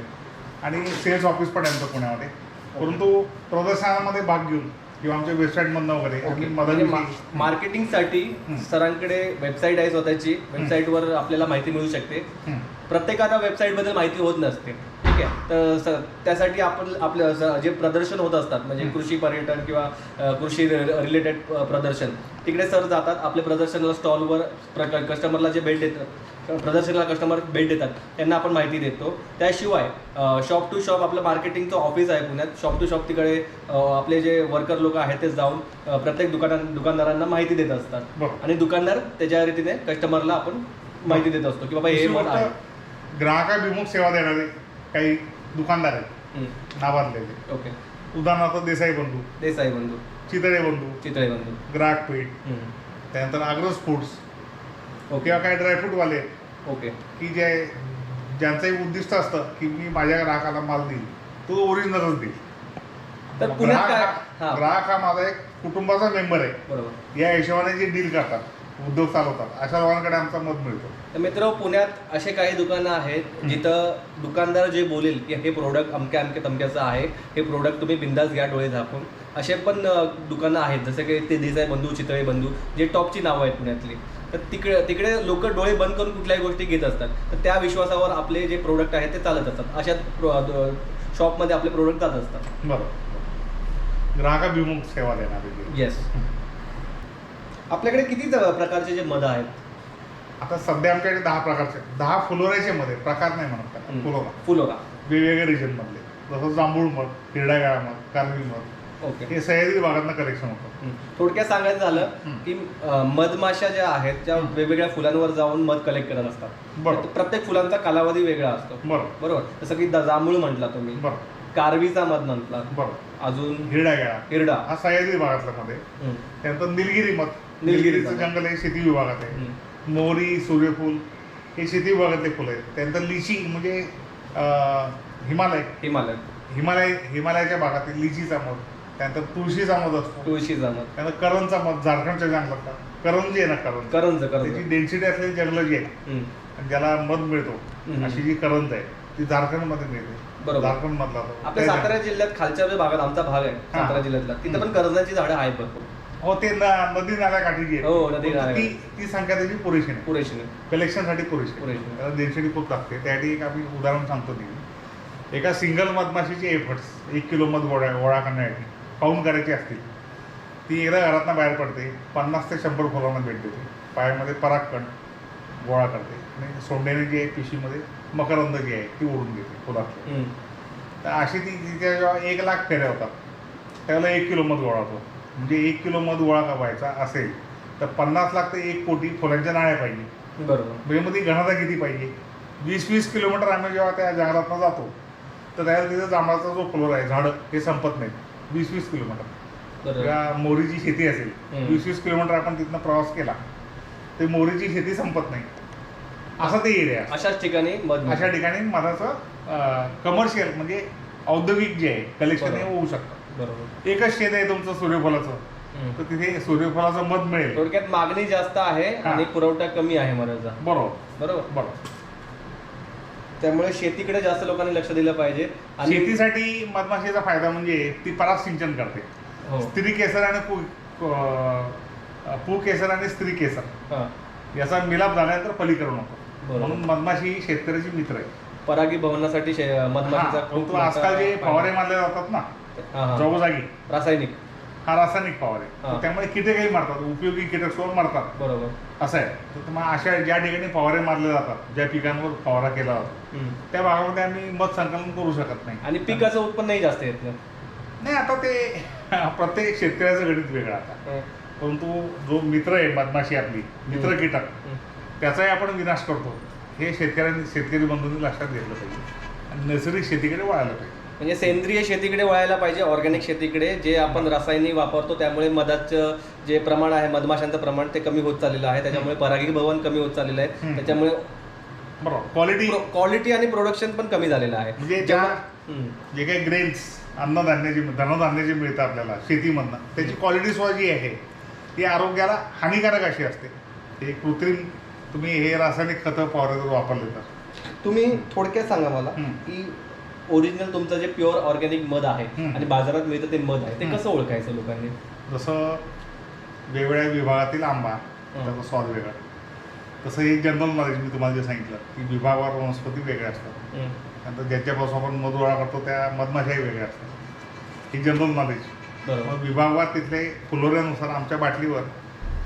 आणि सेल्स ऑफिस पण आहे आमचं पुण्यामध्ये, परंतु प्रदर्शनामध्ये भाग घेऊन किंवा आमच्या वेबसाईटमधनं वगैरे आम्ही म्हणजे मदत मार्केटिंगसाठी सरांकडे वेबसाईट आहे स्वतःची, वेबसाईटवर आपल्याला माहिती मिळू शकते. प्रत्येकाला वेबसाईटबद्दल माहिती होत नसते, ठीक आहे. तर त्यासाठी आपण आपलं जे प्रदर्शन होत असतात म्हणजे कृषी पर्यटन किंवा कृषी रिलेटेड प्रदर्शन, तिकडे सर जातात, आपल्या प्रदर्शनाला स्टॉलवर कस्टमरला जे भेट देतात, प्रदर्शनाला कस्टमर भेट देतात त्यांना आपण माहिती देतो. त्याशिवाय शॉप टू शॉप आपलं मार्केटिंगचं ऑफिस आहे पुण्यात. शॉप टू शॉप तिकडे आपले जे वर्कर लोक आहेत ते जाऊन प्रत्येक दुकानदारांना माहिती देत असतात आणि दुकानदार त्याच्या रीतीने कस्टमरला आपण माहिती देत असतो की बाबा हे मध आहे. ग्राहकाभिमुख सेवा देणारे काही दुकानदार आहेत नावाजलेले. ओके. उदाहरणार्थ देसाई बंधू, चितळे बंधू, ग्राहक पेठ, त्यानंतर अग्रज फूड्स किंवा काही ड्रायफ्रूटवाले, ओके, की ज्यांचं एक उद्दिष्ट असतं की मी माझ्या ग्राहकाला माल देईल तो ओरिजिनलच देईल. तर पुण्यात काय ग्राहक हा माझा एक कुटुंबाचा मेंबर आहे, बरोबर, या हिशोबाने जे डील करतात, उद्योग चालवतात, अशा लोकांकडे आमचा मत मिळतो. तर मित्र, पुण्यात असे काही दुकानं आहेत जिथं दुकानदार जे बोलेल की हे प्रोडक्ट अमक्या अमक्या तमक्याचं आहे, हे प्रोडक्ट तुम्ही बिंदास घ्या डोळे झाकून, असे पण दुकानं आहेत. जसं की ते देसाई बंधू, चितळे बंधू, जे टॉपची नावं आहेत पुण्यातली. तर तिकडे लोक डोळे बंद करून कुठल्याही गोष्टी घेत असतात. तर त्या विश्वासावर आपले जे प्रोडक्ट आहेत ते चालत असतात. अशा शॉपमध्ये आपले प्रोडक्ट जात असतात. बरोबर. ग्राहकाभिमुख सेवा देणारे. येस. आपल्याकडे किती प्रकारचे जे मध आहेत? आता सध्या आमच्याकडे 10 प्रकारचे, 10 फुलोऱ्याचे मध्ये प्रकार नाही म्हणत त्याला, फुलोरा वेगवेगळ्या रिजन मधले, जसं जांभूळ मध, हिरडागाळा मध, कारवी मध, ओके, हे सह्याद्री भागातनं कलेक्शन होतं. थोडक्यात सांगायचं झालं की मधमाशा ज्या आहेत त्या वेगवेगळ्या फुलांवर जाऊन मध कलेक्ट करत असतात. बरोबर. प्रत्येक फुलांचा कालावधी वेगळा असतो. बरोबर. जसं की जांभूळ म्हटला तुम्ही, कारवीचा मध म्हटला, बरोबर, अजून हिरडा हा सह्याद्री भागातला मध्ये. त्यानंतर निलगिरी मध, निलगिरीचं जंगल आहे, शेती विभागात आहे. मोहरी, सूर्यफूल हे शेती विभागातले फुलं आहेत. त्यानंतर लिची म्हणजे हिमालयाच्या भागातील लिचीचा मध. त्यानंतर तुळशीचा मध असतो, त्यानंतर करणचा मध, झारखंडच्या जंगलातला करण जे आहे ना, करण त्याची डेन्सिटी असलेली जंगलं जी आहे ज्याला मध मिळतो, अशी जी करंज आहे ती झारखंडमध्ये मिळते. झारखंड मधला आपल्या सातारा जिल्ह्यात खालच्या भागात आमचा भाग आहे सातारा जिल्ह्यातला, तिथं पण करंजाची झाडं आहेत भरपूर. हो, ते नदी नाल्याकाठी जी आहे, ती संख्या त्याची पुरेशी नाही, कलेक्शनसाठी पुरेशी. त्याला डेन्सिटी खूप लागते. त्यासाठी एक आम्ही उदाहरण सांगतो. एका सिंगल मधमाशीचे एफर्ट्स 1 किलो मध गोळा करण्यासाठी पाऊण करायची असतील, ती एकदा घरातनं बाहेर पडते, 50 ते 100 फुलांना भेट देते, पायामध्ये परागकण गोळा करते आणि सोंडेने जी आहे पिशीमध्ये मकरंद जी आहे ती ओढून घेते फुलातली. तर अशी ती तिच्या जेव्हा 1 लाख फेऱ्या होतात त्यावेळेला 1 किलो मध गोळा होतो. म्हणजे 1 किलो मध गोळा व्हायचा असेल तर 50 लाख ते 1 कोटी फुलांच्या नाळ्या पाहिजे. बरोबर. म्हणजे मग ती घनता किती पाहिजे? 20-20 किलोमीटर आम्ही जेव्हा त्या जंगलातनं जातो तर त्यावेळेला तिथं जांभळाचा जो फ्लोर आहे, झाडं हे संपत नाही. 20-20 किलोमीटर किंवा मोहरीची शेती असेल, 20-20 किलोमीटर आपण तिथनं प्रवास केला ते मोहरीची शेती संपत नाही. असा ते एरिया. अशा ठिकाणी मधाचं कमर्शियल म्हणजे औद्योगिक जे आहे कलेक्शन हे होऊ शकतं. बरोबर. एकच शेत आहे तुमचं सूर्यफुलाचं, तर तिथे सूर्यफुलाचं मध मिळेल. थोडक्यात मागणी जास्त आहे आणि पुरवठा कमी आहे मधाचा. बरोबर. त्यामुळे शेतीकडे जास्त लोकांनी लक्ष दिलं पाहिजे. आणि शेतीसाठी मधमाशीचा फायदा म्हणजे ती परागसिंचन करते. स्त्री केसर आणि पुकेसर आणि स्त्री केसर याचा मिलाप झाल्यानंतर फलीकरण होतं. म्हणून मधमाशी ही शेतकऱ्याची मित्र आहे. परागी भवनासाठी मधमाशीचा आजकाल जे फवारे मारले जातात ना जागोजागी हा रासायनिक फवारे. हा. त्यामुळे कीटकही मारतात, उपयोगी कीटक सुद्धा मारतात. बरोबर. असं आहे. तर मग अशा ज्या ठिकाणी फवारे मारले जातात, ज्या पिकांवर फवारा केला जातो त्या भागामध्ये आम्ही मध संकलन करू शकत नाही. आणि पिकाचं उत्पन्नही जास्त येत नाही. नाही, आता ते प्रत्येक शेतकऱ्याचं गणित वेगळं आता. परंतु जो मित्र आहे मधमाशी, आपली मित्र कीटक, त्याचाही आपण विनाश करतो हे शेतकरी बंधूंनी लक्षात घेतलं पाहिजे आणि नैसर्गिक शेतीकडे वळायला पाहिजे. म्हणजे सेंद्रिय शेतीकडे वळायला पाहिजे, ऑर्गॅनिक शेतीकडे. जे आपण रासायनिक वापरतो त्यामुळे मधाचं जे प्रमाण आहे, मधमाशांचं प्रमाण ते कमी होत चाललेलं आहे. त्याच्यामुळे परागीभवन कमी होत चाललेलं आहे. त्याच्यामुळे बरोबर क्वालिटी आणि प्रोडक्शन पण कमी झालेलं आहे. म्हणजे जे काही ग्रेन्स, धनधान्य जे मिळतं आपल्याला शेतीमधनं, त्याची क्वालिटी सुद्धा जी आहे ती आरोग्याला हानिकारक अशी असते. ते कृत्रिम तुम्ही हे रासायनिक खतं फवारे वापरले तर. तुम्ही थोडक्यात सांगा मला की ओरिजिनल तुमचं जे प्युअर ऑर्गॅनिक मध आहे आणि बाजारात मिळतं ते मध आहे, ते कसं ओळखायचं लोकांनी? जसं वेगवेगळ्या विभागातील आंबा, त्याचा स्वाद वेगळा. तसं हे जनरल नॉलेज मी तुम्हाला जे सांगितलं की विभागावर वनस्पती वेगळ्या असतात. नंतर ज्याच्यापासून आपण मध गोळा करतो त्या मधमाशाही वेगळ्या असतात. ही जनरल नॉलेज. मग विभागवार तिथले फुलोऱ्यानुसार आमच्या बाटलीवर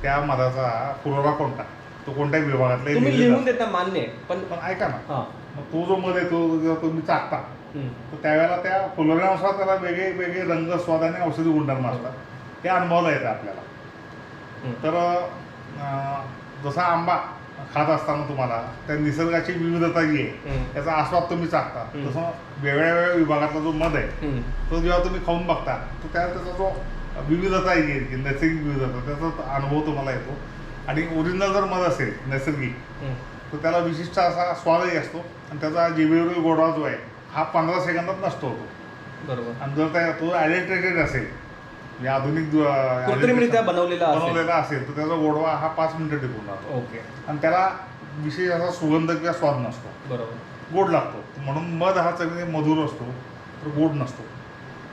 त्या मधाचा फुलोरा कोणता, तो कोणत्याही विभागातला तुम्ही लिहून देता, मान्य आहे, पण ऐका ना, मग तो जो मध आहे तो जेव्हा तुम्ही चाकता तर त्यावेळेला त्या फुलोऱ्यानुसार त्याला वेगळे वेगळे रंग, स्वाद आणि औषधी गुणधर्म असतात. ते अनुभवला येतं आपल्याला. तर जसा आंबा खात असताना तुम्हाला त्या निसर्गाची विविधता जी आहे त्याचा आस्वाद तुम्ही चाकता, तसं वेगळ्या वेगळ्या विभागातला जो मध आहे तो जेव्हा तुम्ही खाऊन बघता तर त्याचा जो विविधता आहे, नैसर्गिक विविधता, त्याचा अनुभव तुम्हाला येतो. आणि ओरिजिनल जर मध असेल नैसर्गिक तर त्याला विशिष्ट असा स्वादही असतो आणि त्याचा जिभेवरील गोडवा जो आहे हा 15 सेकंदात नष्ट होतो. बरोबर. आणि जर तो ॲडिल्ट्रेटेड असेल, म्हणजे आधुनिक कृत्रिमरित्या बनवलेला असेल तर त्याचा गोडवा हा 5 मिनिटं टिकून राहतो. ओके. आणि त्याला विशेष असा सुगंध किंवा स्वाद नसतो. बरोबर. गोड लागतो. म्हणून मध हा चवीने मधुर असतो तर गोड नसतो.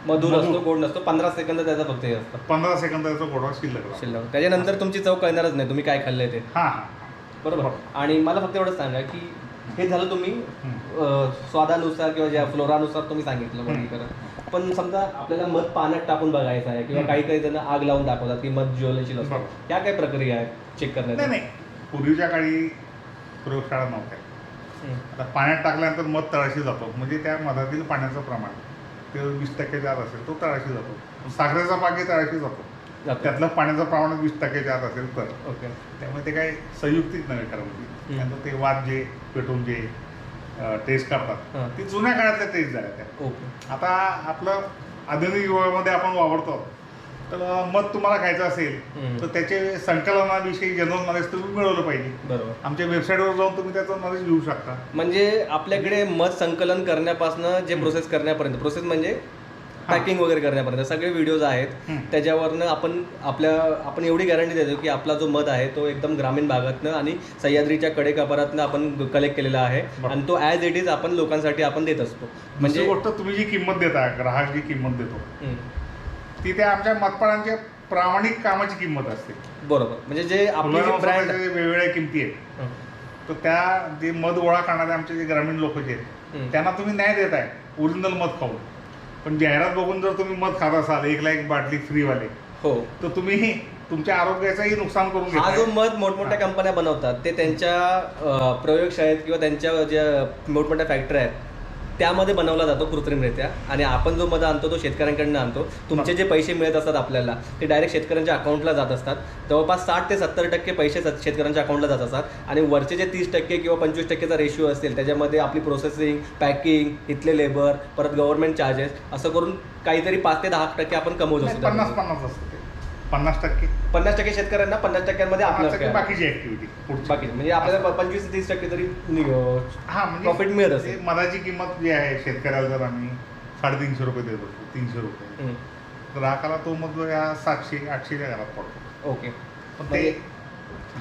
मधुर असतो, गोड नसतो. 15 सेकंद त्याचा फक्त हे असतं. 15 सेकंद त्याचा गोडवा शिल्लक. त्याच्यानंतर तुमची चव कळणारच नाही तुम्ही काय खाल्लंय ते. हां. बरोबर. आणि मला फक्त एवढंच सांगा की हे झालं तुम्ही स्वादानुसार किंवा ज्या फ्लोरानुसार तुम्ही सांगितलं वर्गीकरण. पण समजा आपल्याला मध पाण्यात टाकून बघायचं आहे किंवा काही जण आग लावून दाखवतात की मध ज्वलनशील असतं, त्या काय प्रक्रिया आहेत चेक करण्याच्या? नाही, पूर्वीच्या काळी प्रयोगशाळा नव्हत्या. आता पाण्यात टाकल्यानंतर मध तळाशी जातो, म्हणजे त्या मधातील पाण्याचं प्रमाण ते 20% आत असेल तो तळाशी जातो. साखरेचा पाकही तळाशी जातो, त्यातलं पाण्याचं प्रमाण 20% आत असेल तर. ओके. त्यामुळे ते काही संयुक्तिक नव्हे खरं म्हणजे. त्यानंतर ते वाद जे पेटून जे टेस्ट करतात ती जुन्या काळातल्या टेस्ट झाल्या त्या. ओके. आता आपलं आधुनिक युगामध्ये आपण वापरतो. तर मध तुम्हाला खायचं असेल तर त्याचे संकलनाविषयी जनरल नॉलेज तुम्ही मिळवलं पाहिजे. बरोबर. आमच्या वेबसाईटवर जाऊन तुम्ही त्याचं नॉलेज घेऊ शकता. म्हणजे आपल्याकडे मध संकलन करण्यापासून जे प्रोसेस करण्यापर्यंत, प्रोसेस म्हणजे पॅकिंग वगैरे करण्यापर्यंत सगळे व्हिडिओज आहेत. त्याच्यावरनं आपण एवढी गॅरंटी देतो की आपला जो मध आहे तो एकदम ग्रामीण भागातनं आणि सह्याद्रीच्या कडेकपारातनं आपण कलेक्ट केलेला आहे आणि तो ॲज इट इज आपण लोकांसाठी आपण देत असतो. म्हणजे गोष्ट तुम्ही जी किंमत देता, ग्राहक जी किंमत देतो ती त्या आमच्या मतपाळांच्या प्रामाणिक कामाची किंमत असते. बरोबर. म्हणजे जे आपले ब्रँड वेगवेगळ्या किमती आहेत तर त्या जे मध गोळा करणारे आमचे जे ग्रामीण लोक जे आहेत त्यांना तुम्ही न्याय देताय ओरिजिनल मध खाऊन. पण जाहिरात बघून जर तुम्ही मध खात असाल 1 ला 1 बाटली फ्रीवाले, हो, तर तुम्ही तुमच्या आरोग्याचंही नुकसान करून घेता. हा जो मध मोठमोठ्या कंपन्या बनवतात ते त्यांच्या प्रयोगशाळेत किंवा त्यांच्या ज्या मोठमोठ्या फॅक्टरी आहेत त्यामध्ये बनवला जातो कृत्रिमरित्या. आणि आपण जो मध आणतो तो शेतकऱ्यांकडनं आणतो. तुमचे जे पैसे मिळत असतात आपल्याला ते डायरेक्ट शेतकऱ्यांच्या अकाउंटला जात असतात. जवळपास 60 ते 70% पैसे शेतकऱ्यांच्या अकाउंटला जात असतात आणि वरचे जे 30% किंवा 25%चा रेशिओ असेल त्याच्यामध्ये आपली प्रोसेसिंग, पॅकिंग, इथले लेबर, परत गव्हर्नमेंट चार्जेस, असं करून काहीतरी 5 ते 10% आपण कमवत असतो. 50-50 असतं ते. 50% शेतकऱ्यांना, 50%मध्ये आपल्याला बाकीची ऍक्टिव्हिटी बाकी म्हणजे आपल्याला 25-30% तरी प्रॉफिट मिळत असेल. मधाची किंमत जी आहे शेतकऱ्याला जर आम्ही 350 रुपये देत असतो, 300 रुपये, ग्राहकाला तो मग या 700-800च्या घरात पडतो. ओके. पण ते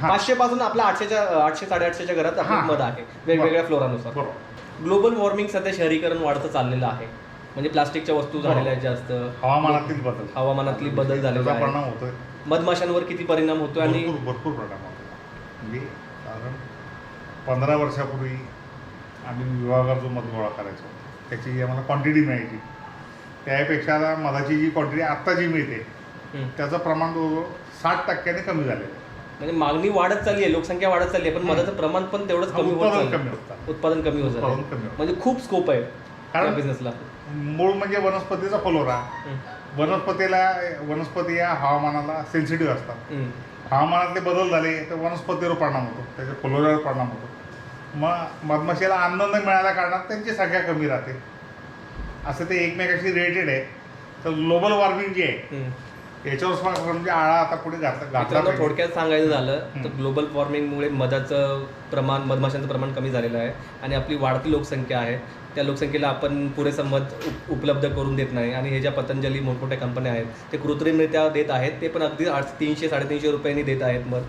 500 पासून आपल्या 800-850च्या घरात आपलं मध आहे वेगवेगळ्या फ्लोरानुसार. बरोबर. ग्लोबल वॉर्मिंग सध्या शहरीकरण वाढतं चाललेलं आहे. म्हणजे प्लास्टिकच्या वस्तू झालेल्या आहेत जास्त, हवामानातली बदल झालेला परिणाम होतोय. मधमाशांवर किती परिणाम होतोय? आणि भरपूर परिणाम होतोय. म्हणजे साधारण 15 वर्षापूर्वी आम्ही विभागावर जो मध गोळा करायचो त्याची आम्हाला क्वांटिटी मिळायची, त्यापेक्षा मधाची जी क्वांटिटी आत्ता जी मिळते त्याचं प्रमाण जवळजवळ 60% कमी झालेलं आहे. म्हणजे मागणी वाढत चालली आहे, लोकसंख्या वाढत चालली आहे, पण मधाचं प्रमाण पण तेवढंच कमी होत उत्पादन चाललंय. कमी होतं. उत्पादन कमी होत उत्पादन चाललंय. कमी होतं. म्हणजे खूप स्कोप आहे कारण या बिझनेसला. मूळ म्हणजे वनस्पतीचा फलोरा. वनस्पती या हवामानाला सेन्सिटिव्ह असतात. हवामानातले बदल झाले तर वनस्पतीवर परिणाम होतो, त्याच्या फलोऱ्यावर परिणाम होतो. मग मधमाशीला अन्न न मिळाल्या कारणात त्यांची संख्या कमी राहते. असं ते एकमेकाशी रिलेटेड आहे. तर ग्लोबल वॉर्मिंग जे आहे याच्यावर म्हणजे आळा आता पुढे घातला मित्रांनो, पाहिजे. थोडक्यात सांगायचं झालं तर ग्लोबल वॉर्मिंगमुळे मधाचं प्रमाण, मधमाशांचं प्रमाण कमी झालेलं आहे आणि आपली वाढती लोकसंख्या आहे, त्या लोकसंख्येला आपण पुरेसं मध उपलब्ध करून देत नाही. आणि हे ज्या पतंजली मोठमोठ्या कंपन्या आहेत ते कृत्रिमरित्या देत आहेत, ते पण अगदी 300-350 रुपयांनी देत आहेत मध.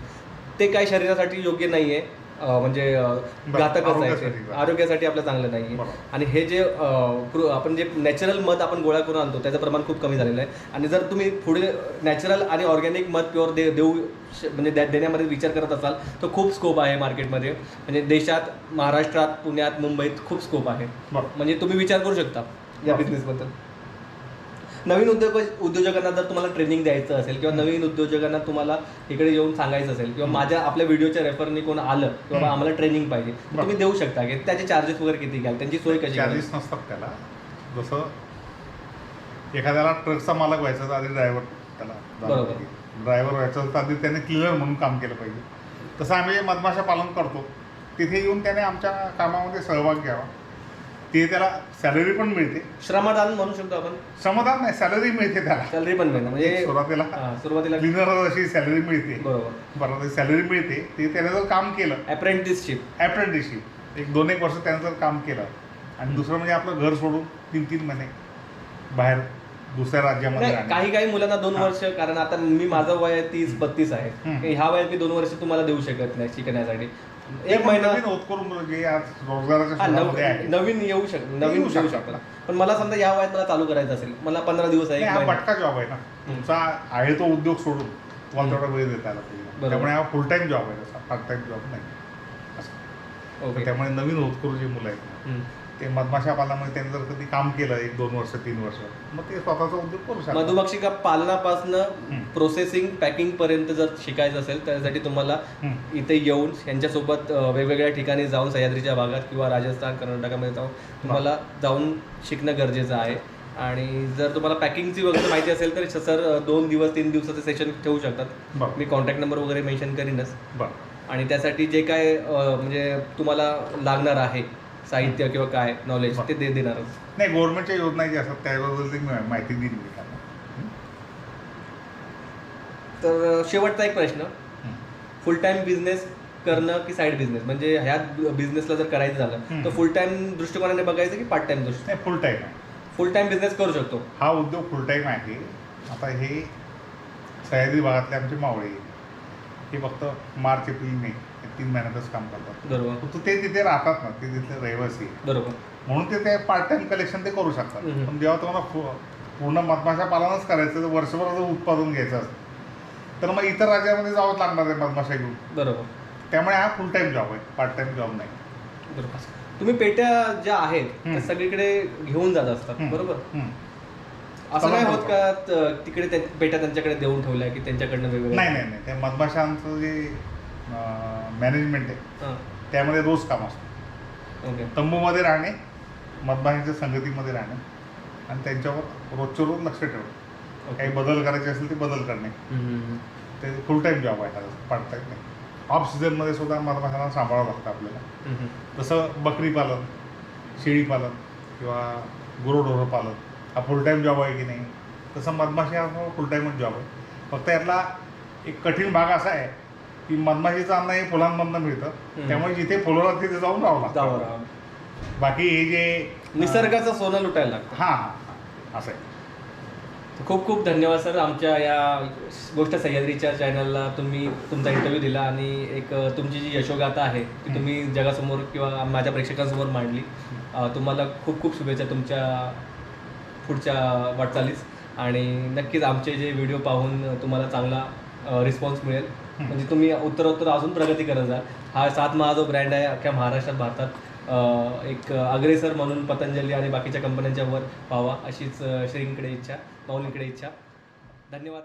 ते काही शरीरासाठी योग्य नाही आहे, म्हणजे घातकच आहे ते, आरोग्यासाठी आपलं चांगलं नाही आहे. आणि हे जे आपण जे नॅचरल मध आपण गोळा करून आणतो त्याचं प्रमाण खूप कमी झालेलं आहे. आणि जर तुम्ही पुढे नॅचरल आणि ऑर्गॅनिक मध प्युअर देऊ म्हणजे देण्यामध्ये विचार करत असाल तर खूप स्कोप आहे मार्केटमध्ये. म्हणजे देशात, महाराष्ट्रात, पुण्यात, मुंबईत खूप स्कोप आहे. म्हणजे तुम्ही विचार करू शकता या बिझनेसबद्दल. नवीन उद्योजकांना जर तुम्हाला ट्रेनिंग द्यायचं असेल किंवा नवीन उद्योजकांना तुम्हाला इकडे येऊन सांगायचं असेल किंवा आपल्या व्हिडिओच्या रेफरने कोण आलं किंवा आम्हाला ट्रेनिंग पाहिजे, तुम्ही देऊ शकता की त्याचे चार्जेस वगैरे किती घ्याल, त्यांची सोय कशी? चार्जेस नसतात त्याला. जसं एखाद्याला ट्रकचा मालक व्हायचा तर आधी ड्रायव्हर त्याला, बरोबर, ड्रायव्हर व्हायचं तर आधी त्याने क्लिनर म्हणून काम केलं पाहिजे. तसं आम्ही मधमाशा पालन करतो तिथे येऊन त्याने आमच्या कामामध्ये सहभाग घ्यावा. ते त्याला सॅलरी पण मिळते. श्रमदान म्हणू शकतो आपण. श्रमदान नाही, सॅलरी मिळते त्याला. सॅलरी पण मिळते म्हणजे सुरुवातीला क्लिनर अशी सॅलरी मिळते. बरोबर, सॅलरी मिळते. ते त्याने जर काम केलं, अप्रेंटिसशिप 1-2 वर्ष त्याने जर काम केलं आणि दुसरं म्हणजे आपलं घर सोडून 3-3 महिने बाहेर दुसऱ्या राज्यामध्ये. काही मुलांना 2 वर्ष, कारण आता माझं वय 30-32 आहे, ह्या वयात मी 2 वर्ष तुम्हाला देऊ शकत नाही शिकण्यासाठी. 1 महिना जे आज रोजगाराच्या नवीन येऊ शकतो. पण मला समजा या वयात मला चालू करायचं असेल, मला 15 दिवस आहे, हा पटका जॉब आहे ना तुमचा, आहे तो उद्योग सोडून तुम्हाला तेवढा वेळ देता आला पाहिजे. त्यामुळे हा फुल टाइम जॉब आहे, तसा पार्ट टाइम जॉब नाही असं. त्यामुळे नवीन होतकरू जी मुलं आहेत ते मधमाशा पालनामध्ये त्यांनी जर कधी काम केलं 1-2 वर्ष 3 वर्ष, मग ते स्वतःचा उद्योग करू शकतात. मधुमक्षिका पालनापासून प्रोसेसिंग, पॅकिंग पर्यंत जर शिकायचं असेल त्यासाठी तुम्हाला इथे येऊन यांच्यासोबत वेगवेगळ्या ठिकाणी जाऊन, सह्याद्रीच्या भागात किंवा राजस्थान, कर्नाटकामध्ये तुम्हाला जाऊन शिकणं गरजेचं आहे. आणि जर तुम्हाला पॅकिंगची वगैरे माहिती असेल तर सर 2 दिवस 3 दिवसाचं सेशन ठेवू शकतात. मी कॉन्टॅक्ट नंबर वगैरे मेन्शन करीनच. आणि त्यासाठी जे काय म्हणजे तुम्हाला लागणार आहे साहित्य किंवा काय नॉलेज ते देणारच. नाही, गव्हर्नमेंटच्या योजना ज्या असतात त्याबद्दल माहिती दिली मी त्यांना. तर शेवटचा एक प्रश्न, फुल टाइम बिझनेस करणं की साईड बिझनेस, म्हणजे ह्या बिझनेसला जर करायचं झालं तर फुल टाइम दृष्टिकोनाने बघायचं की पार्ट टाइम दृष्टी? फुल टाइम आहे. फुल टाइम बिझनेस करू शकतो हा उद्योग, फुल टाइम आहे. आता हे सह्याद्री भागातले आमचे मावळे हे फक्त मार्च, एप्रिल, मे 3 महिन्यातच काम करतात. बरोबर. ते तिथे राहतात ना, ते तिथे रहिवासी. बरोबर, म्हणून ते पार्ट टाइम कलेक्शन ते करू शकतात. पण जेव्हा तुम्हाला पूर्ण मधमाशा पालनच करायचं तर वर्षभराचं उत्पादन घ्यायचं असतं तर मग इतर राज्यामध्ये जावंच लागणार आहे मधमाशा घेऊन. बरोबर. त्यामुळे हा फुल टाइम जॉब आहे, पार्ट टाइम जॉब नाही. बरोबर. तुम्ही पेट्या ज्या आहेत त्या सगळीकडे घेऊन जात असतात, बरोबर? असं नाही होत का तिकडे पेट्या त्यांच्याकडे देऊन ठेवल्या की त्यांच्याकडनं वेगवेगळं? नाही, त्या मधमाशांचं जे मॅनेजमेंट आहे त्यामध्ये रोज काम असतं. ओके. तंबूमध्ये राहणे, मधमाशांच्या संगतीमध्ये राहणे आणि त्यांच्यावर रोजच्या रोज लक्ष ठेवणं. काही बदल करायचे असेल ते बदल करणे. ते फुल टाइम जॉब आहे, पार्ट टाइम नाही. ऑफ सीझनमध्ये सुद्धा मधमाशांना सांभाळावं लागतं आपल्याला. जसं बकरी पालन, शेळी पालन किंवा गुरंढोरं पालन हा फुल टाइम जॉब आहे की नाही, तसं मधमाशी हा फुल टाईमच जॉब आहे. फक्त यातला एक कठीण भाग असा आहे की मधमाशीचं अन्न हे फुलांमधनं मिळतं, त्यामुळे जिथे फुलं राहतात तिथे जाऊन राहावं लागतं. बाकी हे जे निसर्गाचं सोनं लुटायला लागतं. हां, असं आहे. खूप खूप धन्यवाद सर, आमच्या या गोष्ट सह्याद्रीच्या चॅनलला तुम्ही तुमचा इंटरव्ह्यू दिला आणि एक तुमची जी यशोगाथा आहे ती तुम्ही जगासमोर किंवा माझ्या प्रेक्षकांसमोर मांडली. तुम्हाला खूप खूप शुभेच्छा तुमच्या पुढच्या वाटचालीस. आणि नक्कीच आमचे जे व्हिडिओ पाहून तुम्हाला चांगला रिस्पॉन्स मिळेल, म्हणजे तुम्ही उत्तरोत्तर अजून प्रगती करत जा. हा 7 महा जो ब्रँड आहे अख्ख्या महाराष्ट्रात, भारतात एक अग्रेसर म्हणून पतंजली आणि बाकीच्या कंपन्यांच्या वर व्हावा अशीच श्रींकडे इच्छा, माऊलींकडे इच्छा. धन्यवाद.